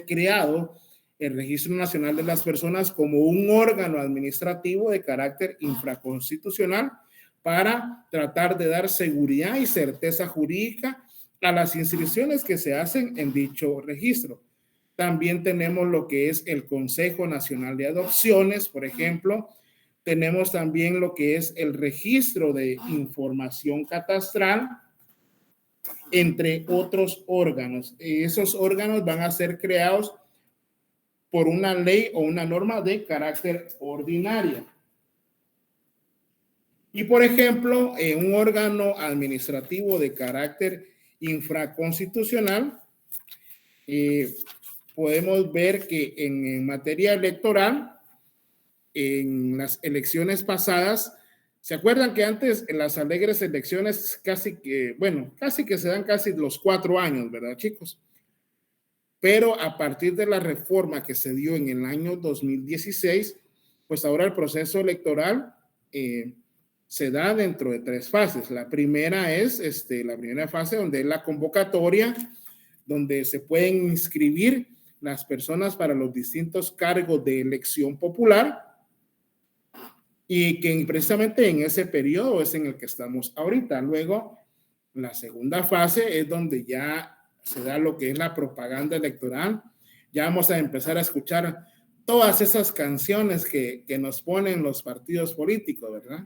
creado el Registro Nacional de las Personas como un órgano administrativo de carácter infraconstitucional para tratar de dar seguridad y certeza jurídica a las inscripciones que se hacen en dicho registro. También tenemos lo que es el Consejo Nacional de Adopciones, por ejemplo. Tenemos también lo que es el Registro de Información Catastral, entre otros órganos. Esos órganos van a ser creados por una ley o una norma de carácter ordinaria. Y, por ejemplo, un órgano administrativo de carácter infraconstitucional, podemos ver que en materia electoral, en las elecciones pasadas, ¿se acuerdan que antes en las alegres elecciones casi que se dan casi los 4 años, ¿verdad, chicos? Pero a partir de la reforma que se dio en el año 2016, pues ahora el proceso electoral se da dentro de 3 fases. La primera es la primera fase, donde es la convocatoria, donde se pueden inscribir las personas para los distintos cargos de elección popular, y que precisamente en ese periodo es en el que estamos ahorita. Luego, la segunda fase es donde ya se da lo que es la propaganda electoral. Ya vamos a empezar a escuchar todas esas canciones que nos ponen los partidos políticos, ¿verdad?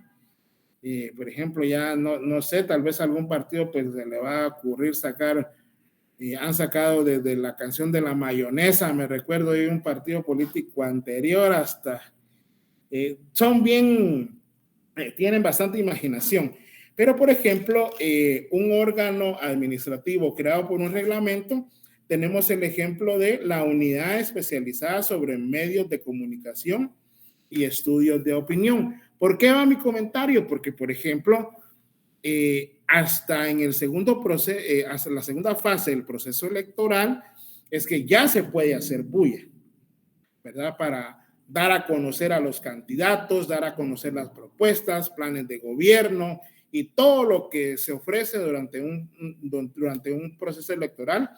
Por ejemplo, ya no sé, tal vez algún partido pues se le va a ocurrir sacar, han sacado desde la canción de la mayonesa, me recuerdo de un partido político anterior hasta... son bien, tienen bastante imaginación. Pero, por ejemplo, un órgano administrativo creado por un reglamento, tenemos el ejemplo de la Unidad Especializada sobre Medios de Comunicación y Estudios de Opinión. ¿Por qué va mi comentario? Porque, por ejemplo, hasta en el segundo proceso, hasta la segunda fase del proceso electoral, es que ya se puede hacer bulla, ¿verdad? Para dar a conocer a los candidatos, dar a conocer las propuestas, planes de gobierno y todo lo que se ofrece durante un proceso electoral,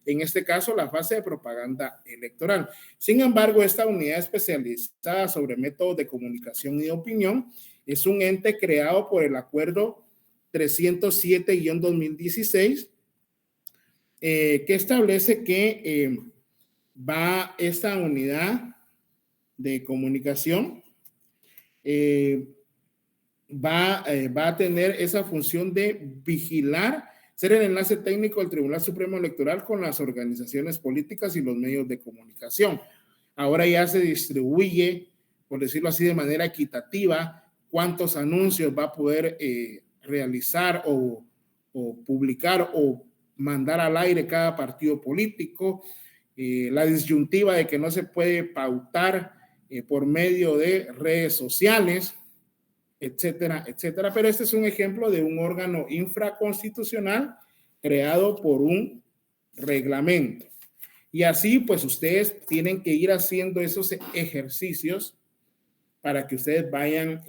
en este caso la fase de propaganda electoral. Sin embargo, esta unidad especializada sobre métodos de comunicación y de opinión es un ente creado por el Acuerdo 307-2016, que establece que esta unidad de comunicación va a tener esa función de vigilar, ser el enlace técnico del Tribunal Supremo Electoral con las organizaciones políticas y los medios de comunicación. Ahora ya se distribuye, por decirlo así, de manera equitativa, cuántos anuncios va a poder realizar o publicar o mandar al aire cada partido político. La disyuntiva de que no se puede pautar por medio de redes sociales, etcétera, etcétera. Pero este es un ejemplo de un órgano infraconstitucional creado por un reglamento. Y así, pues ustedes tienen que ir haciendo esos ejercicios para que ustedes vayan,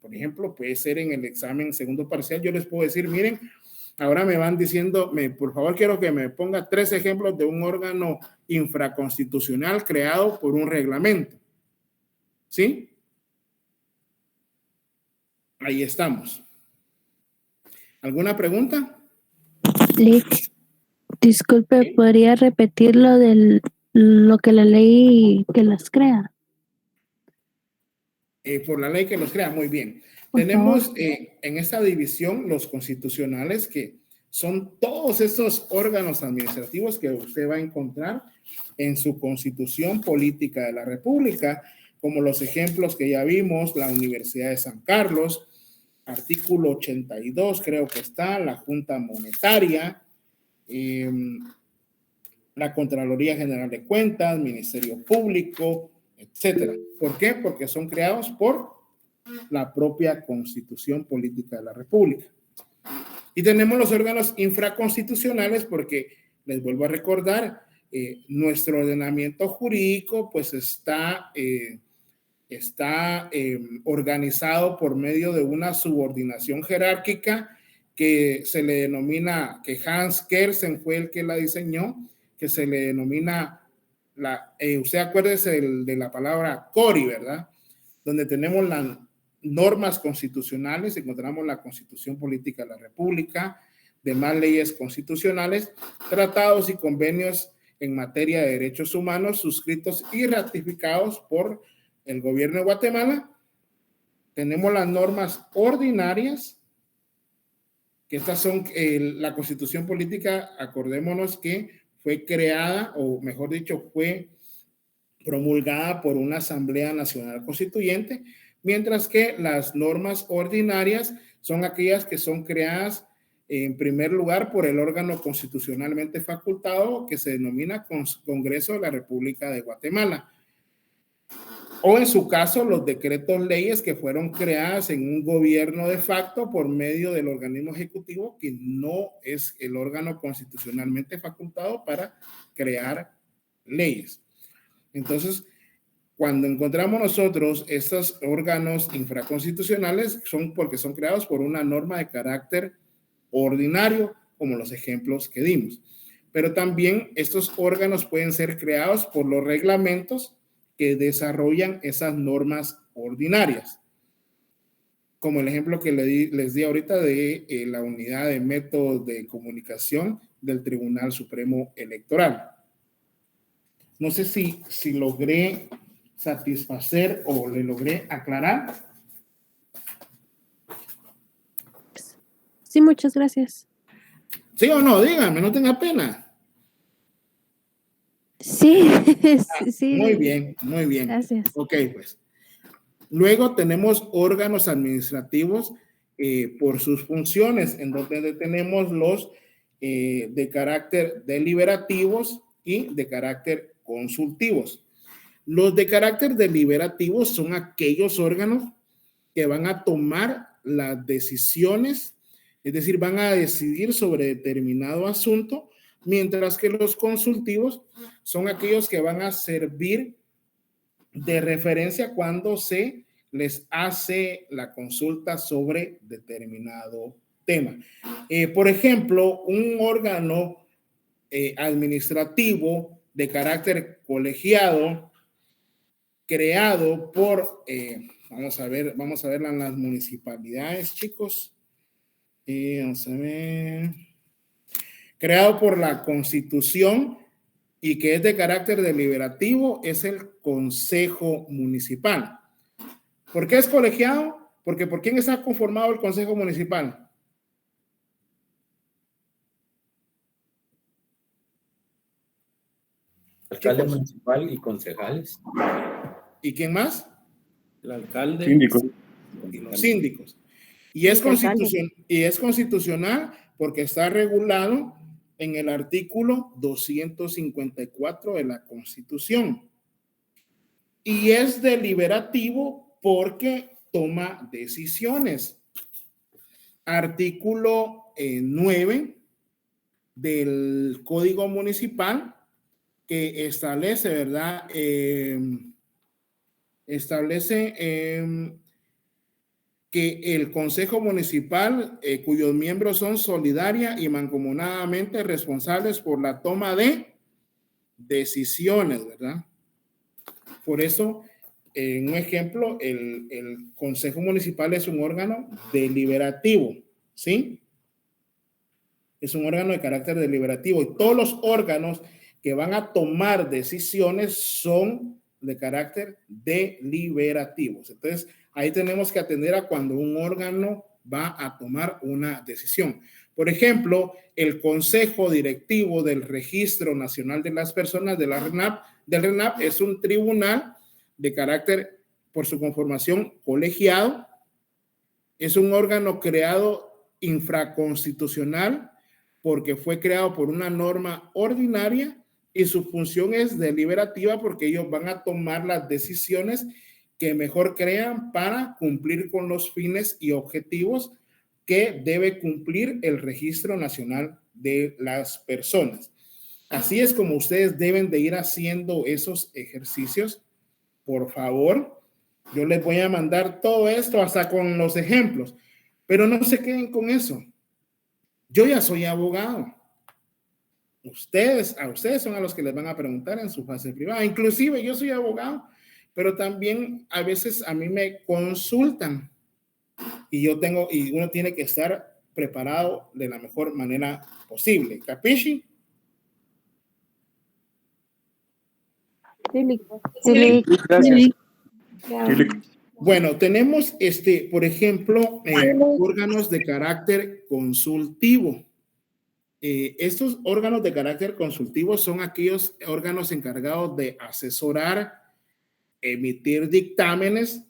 por ejemplo, puede ser en el examen segundo parcial. Yo les puedo decir, miren, ahora me van diciendo, por favor, quiero que me ponga 3 ejemplos de un órgano infraconstitucional creado por un reglamento. ¿Sí? Ahí estamos. ¿Alguna pregunta? Lick, disculpe, ¿podría repetir lo que la ley que las crea? Por la ley que los crea, muy bien. Tenemos en esta división los constitucionales, que son todos esos órganos administrativos que usted va a encontrar en su Constitución Política de la República, como los ejemplos que ya vimos, la Universidad de San Carlos, artículo 82 creo que está, la Junta Monetaria, la Contraloría General de Cuentas, Ministerio Público, etcétera. ¿Por qué? Porque son creados por la propia Constitución Política de la República. Y tenemos los órganos infraconstitucionales porque, les vuelvo a recordar, nuestro ordenamiento jurídico pues está organizado por medio de una subordinación jerárquica que se le denomina, que Hans Kelsen fue el que la diseñó, que se le denomina, usted acuérdese de la palabra CORI, ¿verdad? Donde tenemos las normas constitucionales, encontramos la Constitución Política de la República, demás leyes constitucionales, tratados y convenios en materia de derechos humanos suscritos y ratificados por el gobierno de Guatemala. Tenemos las normas ordinarias, que estas son la Constitución Política, acordémonos que fue creada, o mejor dicho, fue promulgada por una Asamblea Nacional Constituyente, mientras que las normas ordinarias son aquellas que son creadas en primer lugar por el órgano constitucionalmente facultado que se denomina Congreso de la República de Guatemala. O en su caso, los decretos leyes que fueron creadas en un gobierno de facto por medio del organismo ejecutivo, que no es el órgano constitucionalmente facultado para crear leyes. Entonces, cuando encontramos nosotros estos órganos infraconstitucionales, son porque son creados por una norma de carácter ordinario, como los ejemplos que dimos. Pero también estos órganos pueden ser creados por los reglamentos que desarrollan esas normas ordinarias, como el ejemplo que les di ahorita de la unidad de métodos de comunicación del Tribunal Supremo Electoral. No sé si logré satisfacer o le logré aclarar. Sí, muchas gracias. ¿Sí o no? Dígame, no tenga pena. Sí, sí. Muy bien, muy bien. Gracias. Ok, pues. Luego tenemos órganos administrativos por sus funciones, en donde tenemos los de carácter deliberativos y de carácter consultivos. Los de carácter deliberativos son aquellos órganos que van a tomar las decisiones, es decir, van a decidir sobre determinado asunto, mientras que los consultivos son aquellos que van a servir de referencia cuando se les hace la consulta sobre determinado tema. Por ejemplo, un órgano administrativo de carácter colegiado creado por, vamos a verla en las municipalidades, chicos. Vamos a ver. Creado por la Constitución y que es de carácter deliberativo, es el Consejo Municipal. ¿Por qué es colegiado? Porque ¿por quién está conformado el Consejo Municipal? Alcalde municipal y concejales. ¿Y quién más? El alcalde. Síndicos. Y los síndicos. Y es constitucional porque está regulado en el artículo 254 de la Constitución. Y es deliberativo porque toma decisiones. Artículo 9 del Código Municipal que establece, ¿verdad? Que el Consejo Municipal, cuyos miembros son solidaria y mancomunadamente responsables por la toma de decisiones, ¿verdad? Por eso, en un ejemplo, el Consejo Municipal es un órgano deliberativo, ¿sí? Es un órgano de carácter deliberativo y todos los órganos que van a tomar decisiones son de carácter deliberativo. Entonces, ahí tenemos que atender a cuando un órgano va a tomar una decisión. Por ejemplo, el Consejo Directivo del Registro Nacional de las Personas del RENAP es un tribunal de carácter por su conformación colegiado. Es un órgano creado infraconstitucional porque fue creado por una norma ordinaria y su función es deliberativa porque ellos van a tomar las decisiones que mejor crean para cumplir con los fines y objetivos que debe cumplir el Registro Nacional de las Personas. Así es como ustedes deben de ir haciendo esos ejercicios. Por favor, yo les voy a mandar todo esto hasta con los ejemplos, pero no se queden con eso. Yo ya soy abogado. A ustedes son a los que les van a preguntar en su fase privada. Inclusive yo soy abogado, pero también a veces a mí me consultan y uno tiene que estar preparado de la mejor manera posible. ¿Capisci? Sí. Gracias. Bueno, tenemos por ejemplo, órganos de carácter consultivo. Estos órganos de carácter consultivo son aquellos órganos encargados de asesorar, emitir dictámenes,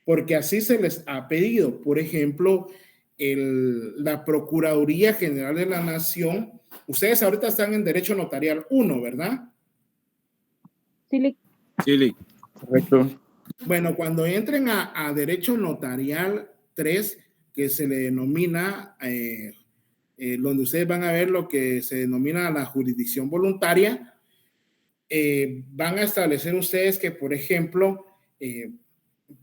porque así se les ha pedido. Por ejemplo, la Procuraduría General de la Nación, ustedes ahorita están en Derecho Notarial 1, ¿verdad? Sí. Correcto. Bueno, cuando entren a Derecho Notarial 3, que se le denomina, donde ustedes van a ver lo que se denomina la jurisdicción voluntaria, van a establecer ustedes que, por ejemplo,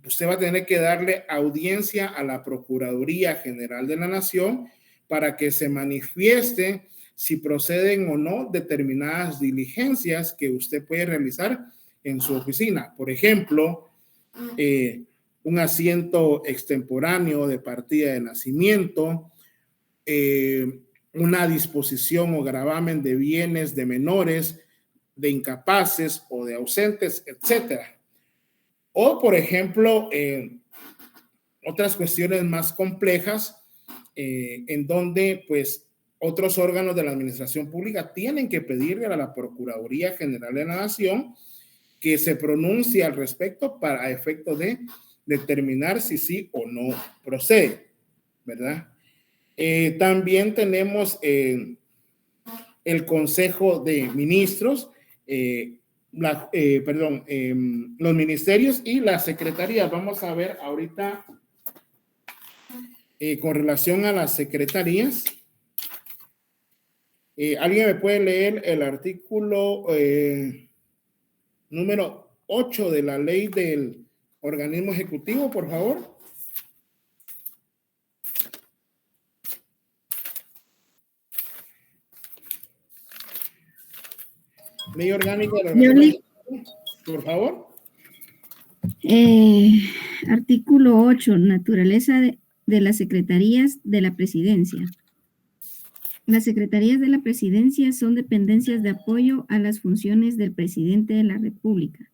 usted va a tener que darle audiencia a la Procuraduría General de la Nación para que se manifieste si proceden o no determinadas diligencias que usted puede realizar en su oficina. Por ejemplo, un asiento extemporáneo de partida de nacimiento, una disposición o gravamen de bienes de menores, de incapaces o de ausentes, etcétera. O, por ejemplo, otras cuestiones más complejas en donde, pues, otros órganos de la administración pública tienen que pedirle a la Procuraduría General de la Nación que se pronuncie al respecto para efecto de determinar si sí o no procede, ¿verdad? También tenemos el Consejo de Ministros, los ministerios y las secretarías. Vamos a ver ahorita con relación a las secretarías. ¿Alguien me puede leer el artículo número 8 de la ley del organismo ejecutivo, por favor? Ley orgánica del organismo ejecutivo, por favor. Artículo 8, naturaleza de las secretarías de la presidencia. Las secretarías de la presidencia son dependencias de apoyo a las funciones del presidente de la República.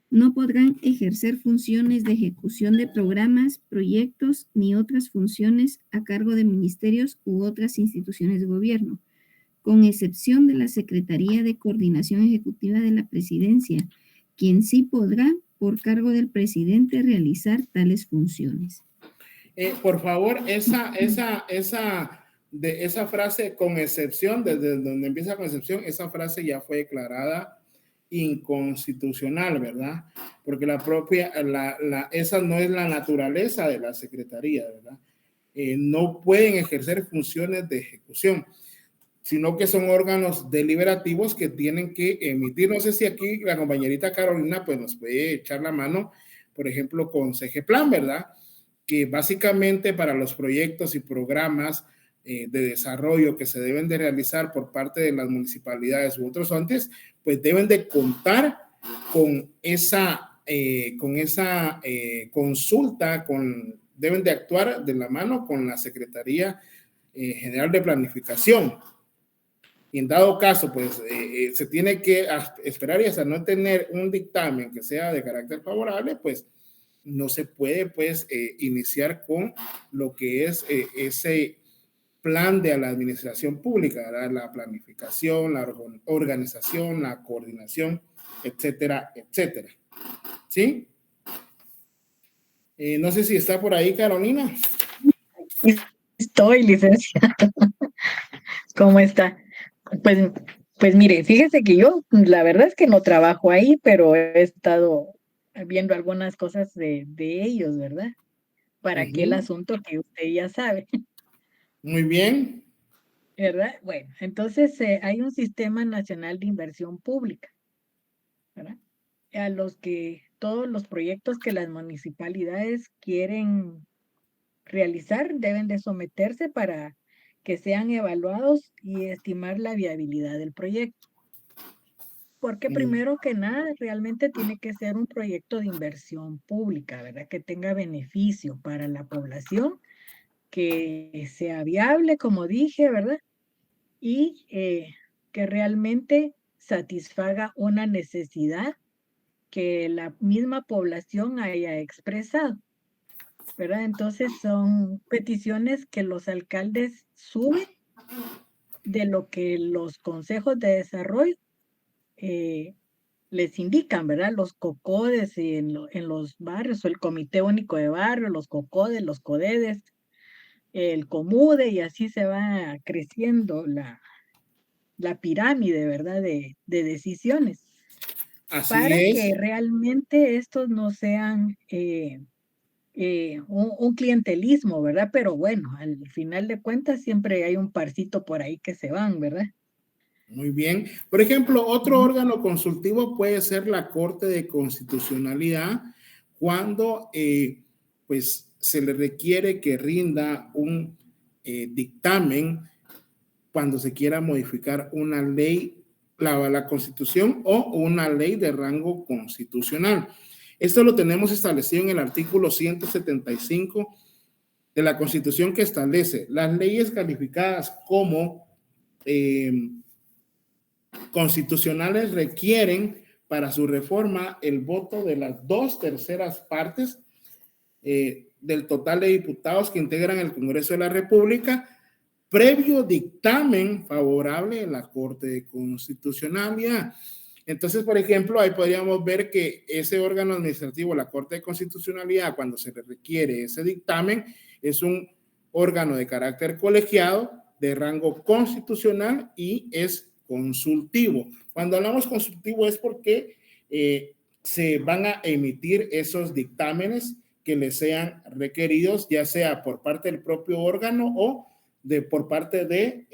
No podrán ejercer funciones de ejecución de programas, proyectos ni otras funciones a cargo de ministerios u otras instituciones de gobierno, con excepción de la Secretaría de Coordinación Ejecutiva de la Presidencia, quien sí podrá, por cargo del presidente, realizar tales funciones. Por favor, esa frase con excepción, desde donde empieza con excepción, esa frase ya fue declarada inconstitucional, ¿verdad? Porque esa no es la naturaleza de la secretaría, ¿verdad? No pueden ejercer funciones de ejecución, sino que son órganos deliberativos que tienen que emitir. No sé si aquí la compañerita Carolina pues nos puede echar la mano, por ejemplo, con CGPLAN, ¿verdad? Que básicamente para los proyectos y programas de desarrollo que se deben de realizar por parte de las municipalidades u otros entes, pues deben de contar con esa consulta, deben de actuar de la mano con la Secretaría General de Planificación. Y en dado caso, pues se tiene que esperar y hasta no tener un dictamen que sea de carácter favorable, pues no se puede pues iniciar con lo que es ese plan de la administración pública, ¿verdad? La planificación, la organización, la coordinación, etcétera, etcétera. ¿Sí? No sé si está por ahí Carolina. Estoy, licenciada. ¿Cómo está? Pues mire, fíjese que yo, la verdad es que no trabajo ahí, pero he estado viendo algunas cosas de ellos, ¿verdad? Para aquel asunto que usted ya sabe, Muy bien. ¿verdad? Bueno, entonces hay un Sistema Nacional de Inversión Pública, ¿verdad? A todos los proyectos que las municipalidades quieren realizar deben de someterse para que sean evaluados y estimar la viabilidad del proyecto. Porque primero que nada, realmente tiene que ser un proyecto de inversión pública, ¿verdad? Que tenga beneficio para la población, que sea viable, como dije, ¿verdad? Y que realmente satisfaga una necesidad que la misma población haya expresado, ¿verdad? Entonces son peticiones que los alcaldes suben de lo que los consejos de desarrollo les indican, ¿verdad? Los COCODES en los barrios, o el Comité Único de Barrio, los COCODES, los CODEDES, el COMUDE, y así se va creciendo la pirámide, ¿verdad? De decisiones. Así Para es. que realmente estos no sean un clientelismo, ¿verdad? Pero bueno, al final de cuentas siempre hay un parcito por ahí que se van, ¿verdad? Muy bien. Por ejemplo, otro órgano consultivo puede ser la Corte de Constitucionalidad cuando pues se le requiere que rinda un dictamen cuando se quiera modificar una ley, la Constitución o una ley de rango constitucional. Esto lo tenemos establecido en el artículo 175 de la Constitución, que establece las leyes calificadas como constitucionales requieren para su reforma el voto de las 2/3 partes del total de diputados que integran el Congreso de la República, previo dictamen favorable de la Corte de Constitucionalidad. Entonces, por ejemplo, ahí podríamos ver que ese órgano administrativo, la Corte de Constitucionalidad, cuando se le requiere ese dictamen, es un órgano de carácter colegiado, de rango constitucional y es consultivo. Cuando hablamos consultivo es porque se van a emitir esos dictámenes que les sean requeridos, ya sea por parte del propio órgano o por parte de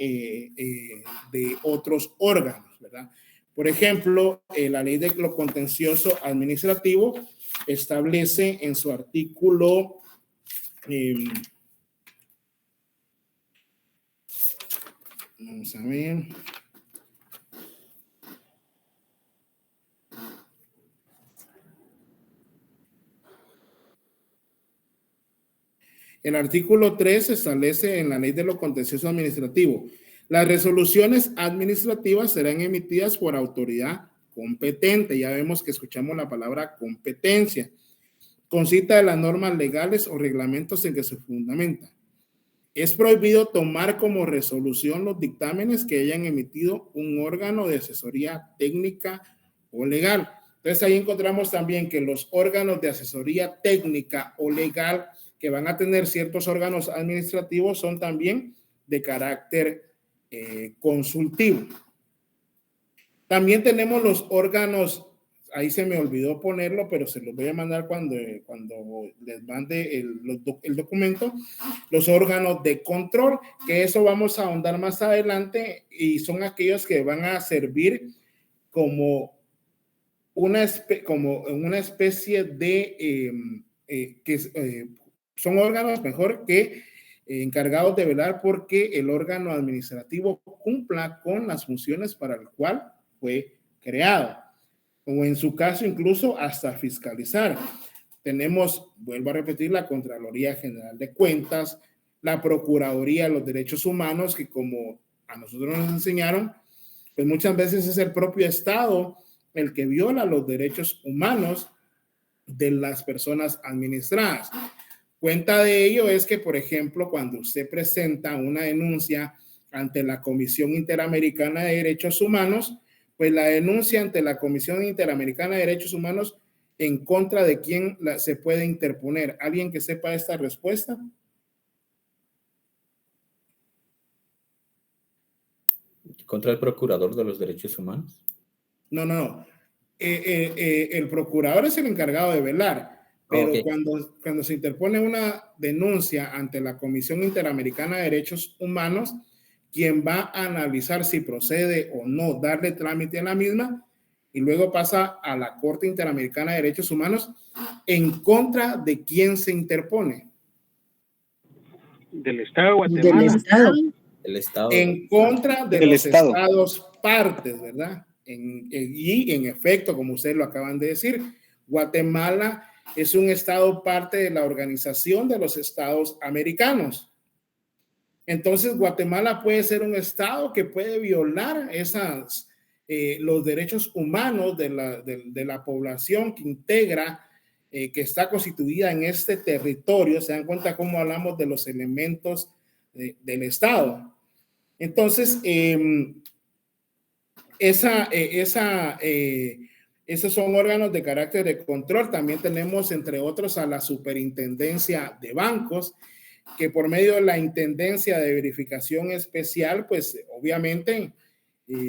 otros órganos, ¿verdad? Por ejemplo, la ley de lo contencioso administrativo establece en su artículo vamos a ver. El artículo 3 establece en la ley de lo contencioso administrativo: las resoluciones administrativas serán emitidas por autoridad competente. Ya vemos que escuchamos la palabra competencia, con cita de las normas legales o reglamentos en que se fundamenta. Es prohibido tomar como resolución los dictámenes que hayan emitido un órgano de asesoría técnica o legal. Entonces ahí encontramos también que los órganos de asesoría técnica o legal que van a tener ciertos órganos administrativos son también de carácter consultivo. También tenemos los órganos, ahí se me olvidó ponerlo, pero se los voy a mandar cuando les mande el documento, los órganos de control, que eso vamos a ahondar más adelante, y son aquellos que van a servir como una especie de son órganos mejor que encargados de velar porque el órgano administrativo cumpla con las funciones para el cual fue creado, o en su caso incluso hasta fiscalizar. Tenemos, vuelvo a repetir, la Contraloría General de Cuentas, la Procuraduría de los Derechos Humanos, que como a nosotros nos enseñaron, pues muchas veces es el propio Estado el que viola los derechos humanos de las personas administradas. Cuenta de ello es que, por ejemplo, cuando usted presenta una denuncia ante la Comisión Interamericana de Derechos Humanos, pues la denuncia ante la Comisión Interamericana de Derechos Humanos en contra de quién se puede interponer. ¿Alguien que sepa esta respuesta? ¿Contra el Procurador de los Derechos Humanos? No. El procurador es el encargado de velar, pero Okay. cuando se interpone una denuncia ante la Comisión Interamericana de Derechos Humanos, quien va a analizar si procede o no darle trámite a la misma, y luego pasa a la Corte Interamericana de Derechos Humanos, ¿en contra de quién se interpone? Del Estado de Guatemala. Del Estado. El Estado. En contra de Del los Estado. estados partes, ¿verdad? Y en efecto, como ustedes lo acaban de decir, Guatemala es un estado parte de la Organización de los Estados Americanos. Entonces, Guatemala puede ser un estado que puede violar los derechos humanos de la población que integra, que está constituida en este territorio. Se dan cuenta cómo hablamos de los elementos del estado. Entonces, esos son órganos de carácter de control. También tenemos, entre otros, a la Superintendencia de Bancos, que por medio de la Intendencia de Verificación Especial, pues obviamente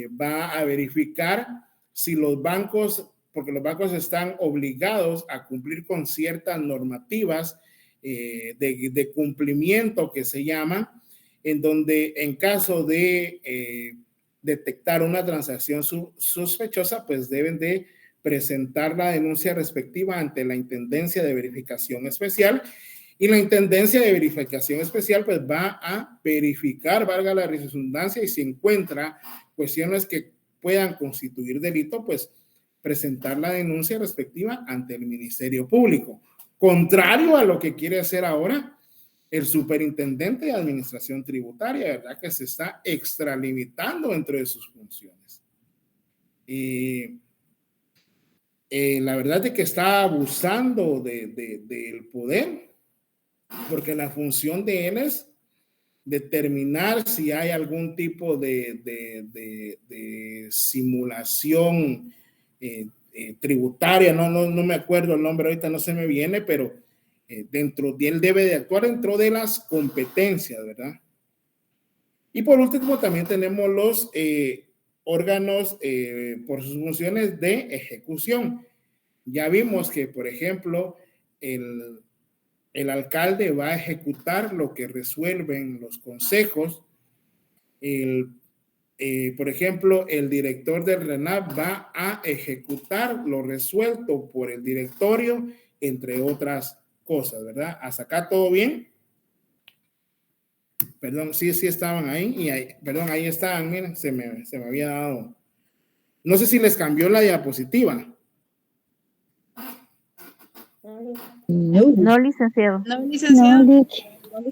va a verificar si los bancos, porque los bancos están obligados a cumplir con ciertas normativas de cumplimiento que se llaman, en donde en caso de detectar una transacción sospechosa, pues deben de presentar la denuncia respectiva ante la Intendencia de Verificación Especial, y la Intendencia de Verificación Especial pues va a verificar, valga la redundancia, y si encuentra cuestiones que puedan constituir delito, pues presentar la denuncia respectiva ante el Ministerio Público, contrario a lo que quiere hacer ahora el superintendente de administración tributaria, ¿verdad? Que se está extralimitando dentro de sus funciones. Y la verdad es que está abusando del poder, porque la función de él es determinar si hay algún tipo de simulación tributaria. No me acuerdo el nombre ahorita, no se me viene, pero dentro de él debe de actuar dentro de las competencias, ¿verdad? Y por último también tenemos los órganos por sus funciones de ejecución. Ya vimos que, por ejemplo, el alcalde va a ejecutar lo que resuelven los consejos. Por ejemplo, el director del RENAP va a ejecutar lo resuelto por el directorio, entre otras cosas, ¿verdad? ¿Hasta acá todo bien? Perdón, sí estaban ahí, perdón, ahí estaban, miren, se me había dado. No sé si les cambió la diapositiva. No, licenciado. No, licenciado.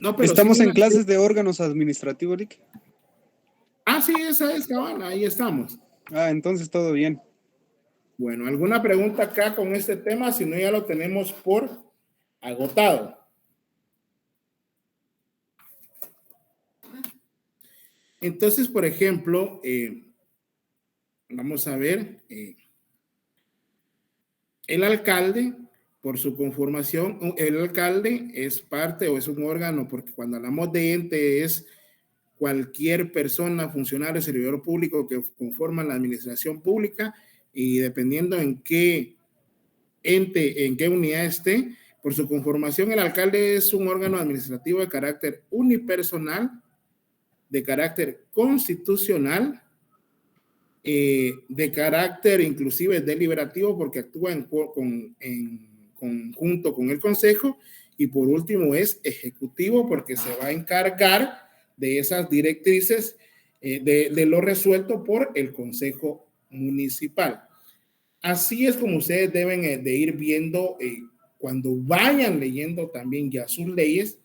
No, pero Estamos sí, en clases de órganos administrativos, Lick. Sí, esa es, cabal, ahí estamos. Entonces todo bien. Bueno, ¿alguna pregunta acá con este tema? Si no, ya lo tenemos por agotado. Entonces, por ejemplo, vamos a ver, el alcalde, por su conformación, el alcalde es parte o es un órgano, porque cuando hablamos de ente es cualquier persona, funcionario, servidor público que conforma la administración pública, y dependiendo en qué ente, en qué unidad esté, por su conformación, el alcalde es un órgano administrativo de carácter unipersonal, de carácter constitucional, de carácter inclusive deliberativo, porque actúa en conjunto con el consejo, y por último es ejecutivo, porque se va a encargar de esas directrices de lo resuelto por el consejo municipal. Así es como ustedes deben de ir viendo cuando vayan leyendo también ya sus leyes.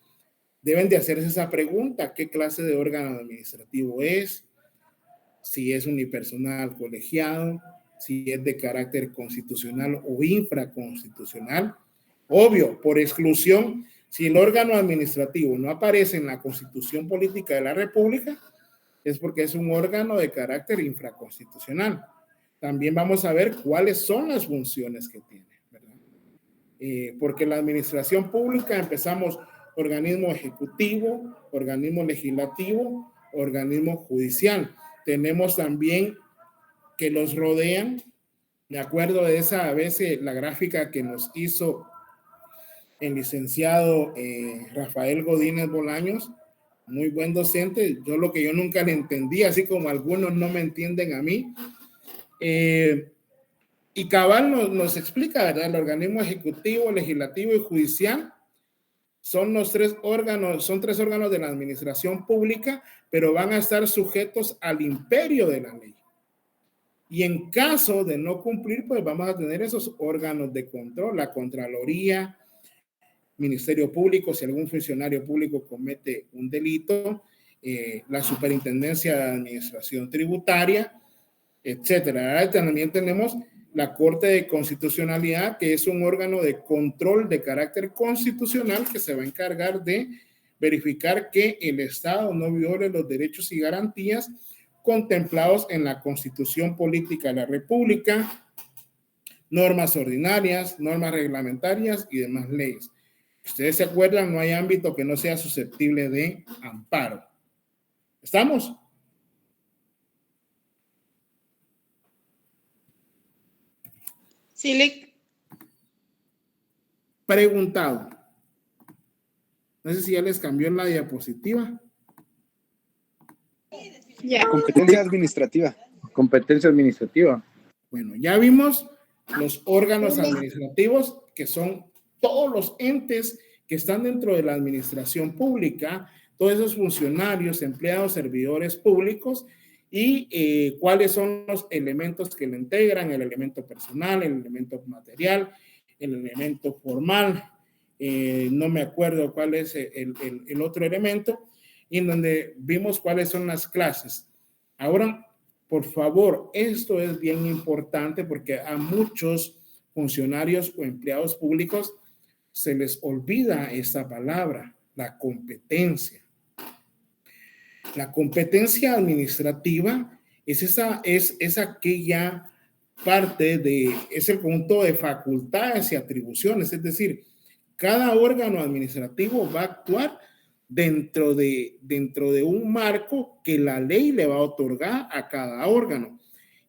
Deben de hacerse esa pregunta: ¿qué clase de órgano administrativo es? Si es unipersonal colegiado, si es de carácter constitucional o infraconstitucional. Obvio, por exclusión, si el órgano administrativo no aparece en la Constitución Política de la República, es porque es un órgano de carácter infraconstitucional. También vamos a ver cuáles son las funciones que tiene, ¿verdad? porque la administración pública empezamos organismo ejecutivo, organismo legislativo, organismo judicial. Tenemos también que los rodean. Me acuerdo de esa vez la gráfica que nos hizo el licenciado Rafael Godínez Bolaños, muy buen docente. Lo que yo nunca le entendí, así como algunos no me entienden a mí. Y cabal nos explica, ¿verdad? El organismo ejecutivo, legislativo y judicial son los tres órganos de la administración pública, pero van a estar sujetos al imperio de la ley. Y en caso de no cumplir, pues vamos a tener esos órganos de control, la Contraloría, Ministerio Público, si algún funcionario público comete un delito, la Superintendencia de Administración Tributaria, etcétera. Ahora también tenemos la Corte de Constitucionalidad, que es un órgano de control de carácter constitucional que se va a encargar de verificar que el Estado no viole los derechos y garantías contemplados en la Constitución Política de la República, normas ordinarias, normas reglamentarias y demás leyes. Ustedes se acuerdan, no hay ámbito que no sea susceptible de amparo. ¿Estamos? Sí, Lick. Preguntado. No sé si ya les cambió en la diapositiva. Ya. Competencia administrativa. Competencia administrativa. Bueno, ya vimos los órganos administrativos, que son todos los entes que están dentro de la administración pública, todos esos funcionarios, empleados, servidores públicos, y cuáles son los elementos que lo integran, el elemento personal, el elemento material, el elemento formal, no me acuerdo cuál es el otro elemento, y en donde vimos cuáles son las clases. Ahora, por favor, esto es bien importante porque a muchos funcionarios o empleados públicos se les olvida esta palabra, la competencia. La competencia administrativa es aquella parte es el conjunto de facultades y atribuciones, es decir, cada órgano administrativo va a actuar dentro de un marco que la ley le va a otorgar a cada órgano.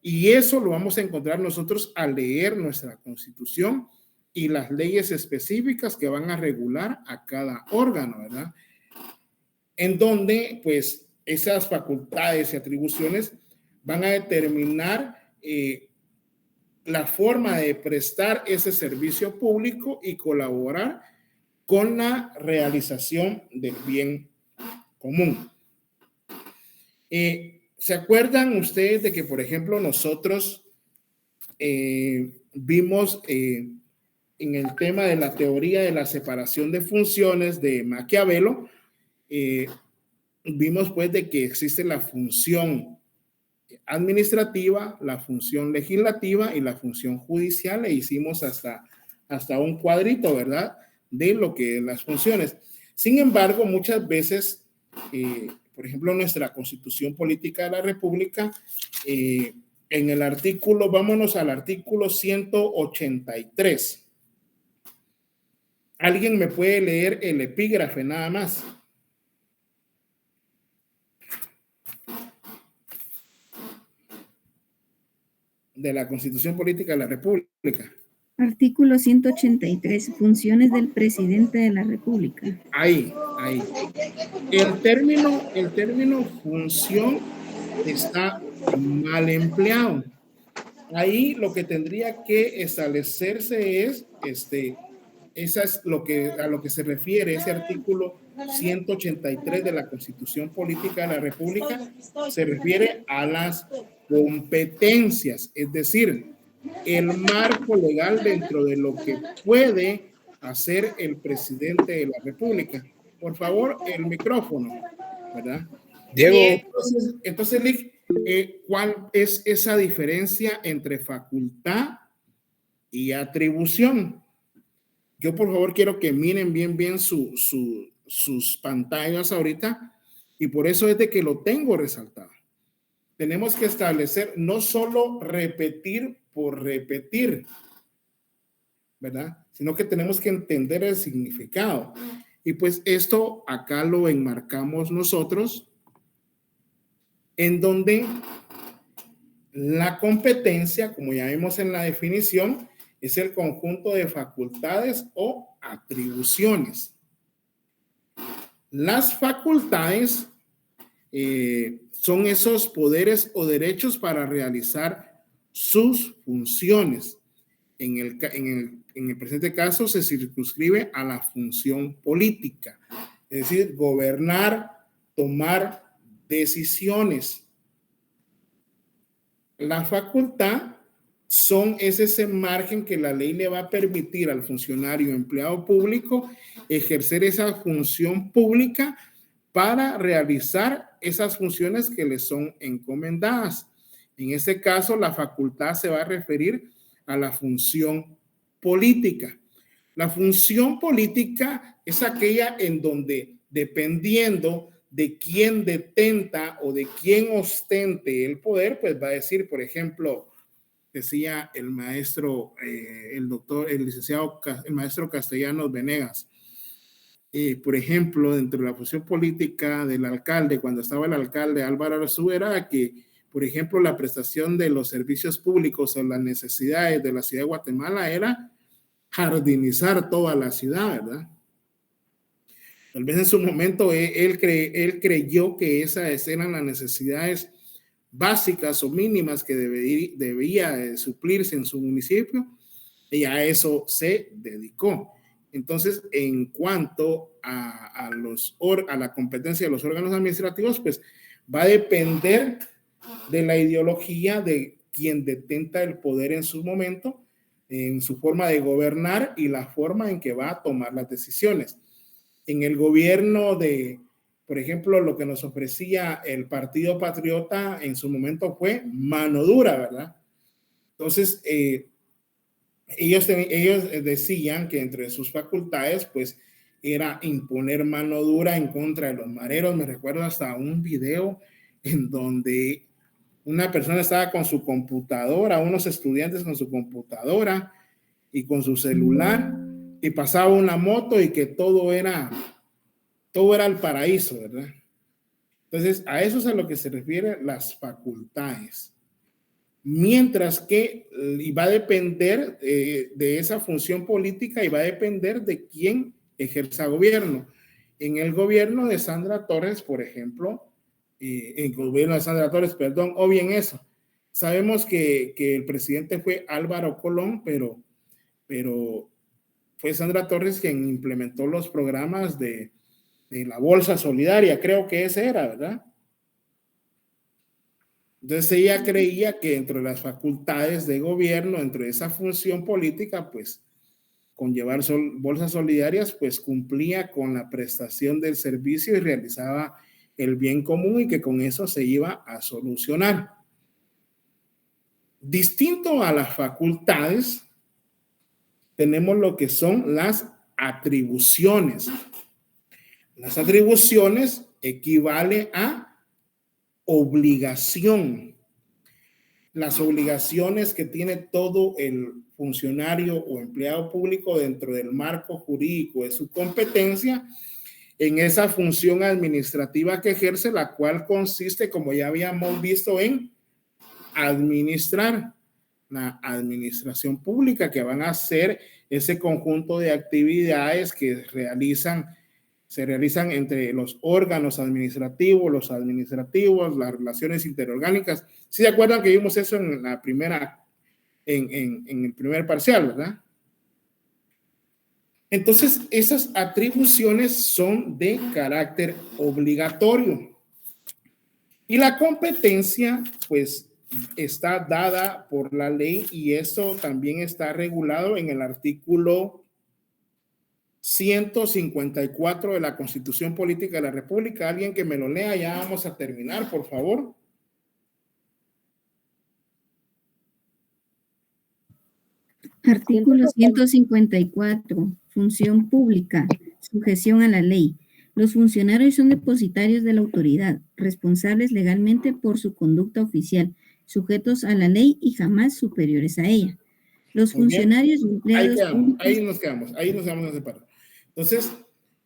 Y eso lo vamos a encontrar nosotros al leer nuestra Constitución y las leyes específicas que van a regular a cada órgano, ¿verdad? En donde, pues, esas facultades y atribuciones van a determinar la forma de prestar ese servicio público y colaborar con la realización del bien común. ¿Se acuerdan ustedes de que, por ejemplo, nosotros vimos en el tema de la teoría de la separación de funciones de Maquiavelo, vimos pues de que existe la función administrativa, la función legislativa y la función judicial, e hicimos hasta un cuadrito, ¿verdad?, de lo que las funciones. Sin embargo, muchas veces, por ejemplo, nuestra Constitución Política de la República, en el artículo, vámonos al artículo 183. ¿Alguien me puede leer el epígrafe nada más? De la Constitución Política de la República. Artículo 183, funciones del presidente de la República. Ahí. El término función está mal empleado. Ahí lo que tendría que establecerse es, esa es a lo que se refiere ese artículo 183 de la Constitución Política de la República, se refiere a las competencias, es decir, el marco legal dentro de lo que puede hacer el presidente de la República. Por favor, el micrófono, ¿verdad? Diego. Entonces, Lick, ¿cuál es esa diferencia entre facultad y atribución? Yo, por favor, quiero que miren bien sus pantallas ahorita, y por eso es de que lo tengo resaltado. Tenemos que establecer no solo repetir por repetir. ¿verdad? Sino que tenemos que entender el significado. Y pues esto acá lo enmarcamos nosotros, en donde la competencia, como ya vimos en la definición, es el conjunto de facultades o atribuciones. Las facultades son esos poderes o derechos para realizar sus funciones. En el presente caso se circunscribe a la función política, es decir, gobernar, tomar decisiones. La facultad es ese margen que la ley le va a permitir al funcionario empleado público ejercer esa función pública para realizar esas funciones que le son encomendadas. En este caso, la facultad se va a referir a la función política. La función política es aquella en donde, dependiendo de quién detenta o de quién ostente el poder, pues va a decir, por ejemplo, decía el maestro, el maestro Castellanos Venegas, por ejemplo, dentro de la función política del alcalde, cuando estaba el alcalde Álvaro Arzú, era que, por ejemplo, la prestación de los servicios públicos o las necesidades de la ciudad de Guatemala era jardinizar toda la ciudad, ¿verdad? Tal vez en su momento él creyó que esas eran las necesidades básicas o mínimas que debía suplirse en su municipio, y a eso se dedicó. Entonces, en cuanto a la competencia de los órganos administrativos, pues va a depender de la ideología de quien detenta el poder en su momento, en su forma de gobernar y la forma en que va a tomar las decisiones. En el gobierno por ejemplo, lo que nos ofrecía el Partido Patriota en su momento fue mano dura, ¿verdad? Entonces, ellos decían que entre sus facultades, pues, era imponer mano dura en contra de los mareros. Me recuerdo hasta un video en donde una persona estaba con su computadora, unos estudiantes con su computadora y con su celular, y pasaba una moto y que todo era el paraíso, ¿verdad? Entonces, a eso es a lo que se refiere las facultades. Mientras que y va a depender de esa función política y va a depender de quién ejerza gobierno. En el gobierno de Sandra Torres, por ejemplo, o bien eso. Sabemos que el presidente fue Álvaro Colón, pero fue Sandra Torres quien implementó los programas de la Bolsa Solidaria, creo que ese era, ¿verdad? Entonces ella creía que dentro de las facultades de gobierno, dentro de esa función política, pues con llevar bolsas solidarias, pues cumplía con la prestación del servicio y realizaba el bien común y que con eso se iba a solucionar. Distinto a las facultades, tenemos lo que son las atribuciones. Las atribuciones equivale a obligación. Las obligaciones que tiene todo el funcionario o empleado público dentro del marco jurídico de su competencia en esa función administrativa que ejerce, la cual consiste, como ya habíamos visto, en administrar la administración pública, que van a ser ese conjunto de actividades que se realizan entre los órganos administrativos, las relaciones interorgánicas. ¿Sí se acuerdan que vimos eso en la primera, en el primer parcial, verdad? Entonces, esas atribuciones son de carácter obligatorio. Y la competencia, pues, está dada por la ley y eso también está regulado en el artículo 154 de la Constitución Política de la República. Alguien que me lo lea, ya vamos a terminar, por favor. Artículo 154. Función pública. Sujeción a la ley. Los funcionarios son depositarios de la autoridad, responsables legalmente por su conducta oficial, sujetos a la ley y jamás superiores a ella. Los Muy bien. funcionarios y empleados públicos. Ahí nos vamos a separar. Entonces,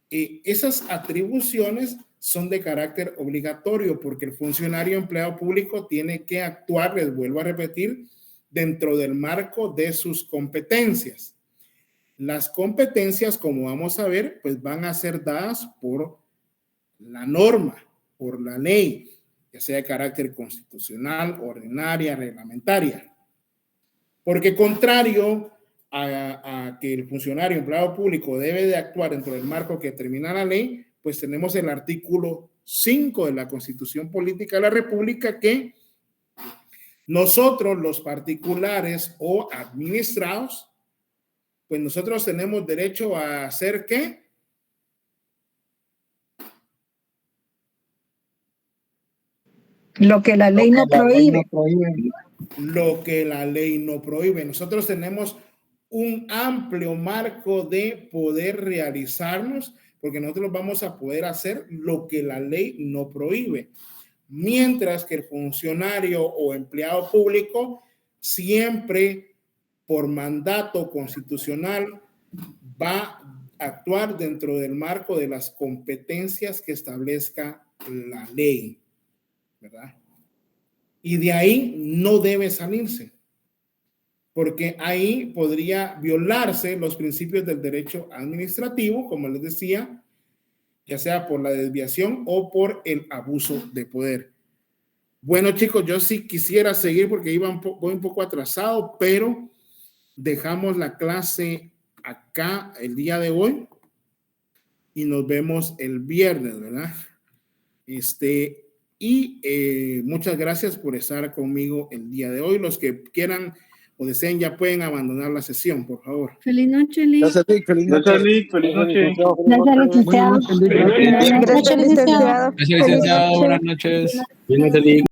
esas atribuciones son de carácter obligatorio porque el funcionario empleado público tiene que actuar, les vuelvo a repetir, dentro del marco de sus competencias. Las competencias, como vamos a ver, pues van a ser dadas por la norma, por la ley, ya sea de carácter constitucional, ordinaria, reglamentaria. Porque contrario a que el funcionario empleado público debe de actuar dentro del marco que determina la ley, pues tenemos el artículo 5 de la Constitución Política de la República que nosotros, los particulares o administrados, pues nosotros tenemos derecho a hacer ¿qué? Lo que la ley no prohíbe. Lo que la ley no prohíbe. Nosotros tenemos un amplio marco de poder realizarnos porque nosotros vamos a poder hacer lo que la ley no prohíbe. Mientras que el funcionario o empleado público siempre por mandato constitucional va a actuar dentro del marco de las competencias que establezca la ley, ¿verdad? Y de ahí no debe salirse, porque ahí podría violarse los principios del derecho administrativo, como les decía, ya sea por la desviación o por el abuso de poder. Bueno, chicos, yo sí quisiera seguir porque voy un poco atrasado, pero dejamos la clase acá el día de hoy y nos vemos el viernes, ¿verdad? Muchas gracias por estar conmigo el día de hoy. Los que quieran o deseen ya pueden abandonar la sesión, por favor. Feliz noche, Lick. Gracias, Lick. Feliz noche. Gracias, Lick. Feliz noche. Gracias, licenciado. Gracias, licenciado. Buenas noches, licenciado. Buenas noches.